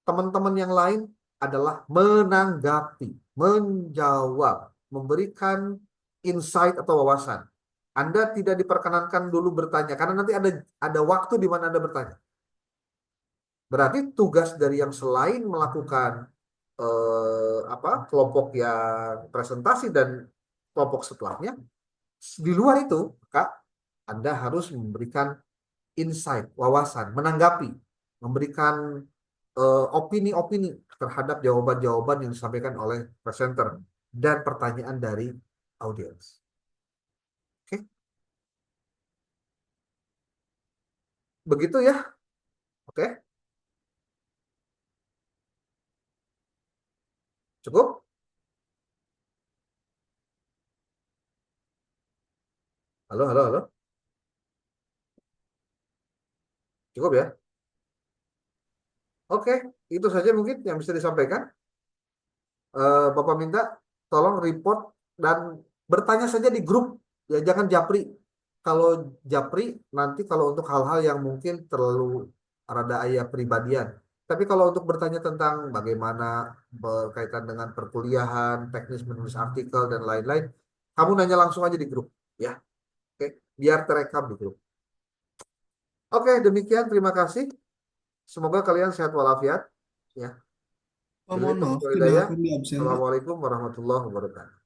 Speaker 1: Teman-teman yang lain adalah menanggapi, menjawab, memberikan insight atau wawasan. Anda tidak diperkenankan dulu bertanya karena nanti ada waktu di mana Anda bertanya. Berarti tugas dari yang selain melakukan kelompok yang presentasi dan kelompok setelahnya, di luar itu, Kak, Anda harus memberikan insight, wawasan, menanggapi, memberikan opini-opini terhadap jawaban-jawaban yang disampaikan oleh presenter dan pertanyaan dari audiens. Oke, begitu ya. Oke, cukup? Halo, halo, halo. Cukup ya? Oke, itu saja mungkin yang bisa disampaikan. Bapak minta tolong report dan bertanya saja di grup, ya jangan japri. Kalau japri nanti kalau untuk hal-hal yang mungkin terlalu rada ayah pribadian. Tapi kalau untuk bertanya tentang bagaimana berkaitan dengan perkuliahan, teknis menulis artikel dan lain-lain, kamu nanya langsung aja di grup, ya. Oke, biar terekam di grup. Oke, demikian terima kasih. Semoga kalian sehat walafiat, ya.
Speaker 7: Pak,
Speaker 1: Wabillahi
Speaker 7: mohon
Speaker 1: taufiq
Speaker 7: maaf,
Speaker 1: wal
Speaker 7: tidak
Speaker 1: hidayah.
Speaker 7: akan di absen, Pak.
Speaker 1: Assalamualaikum warahmatullahi wabarakatuh.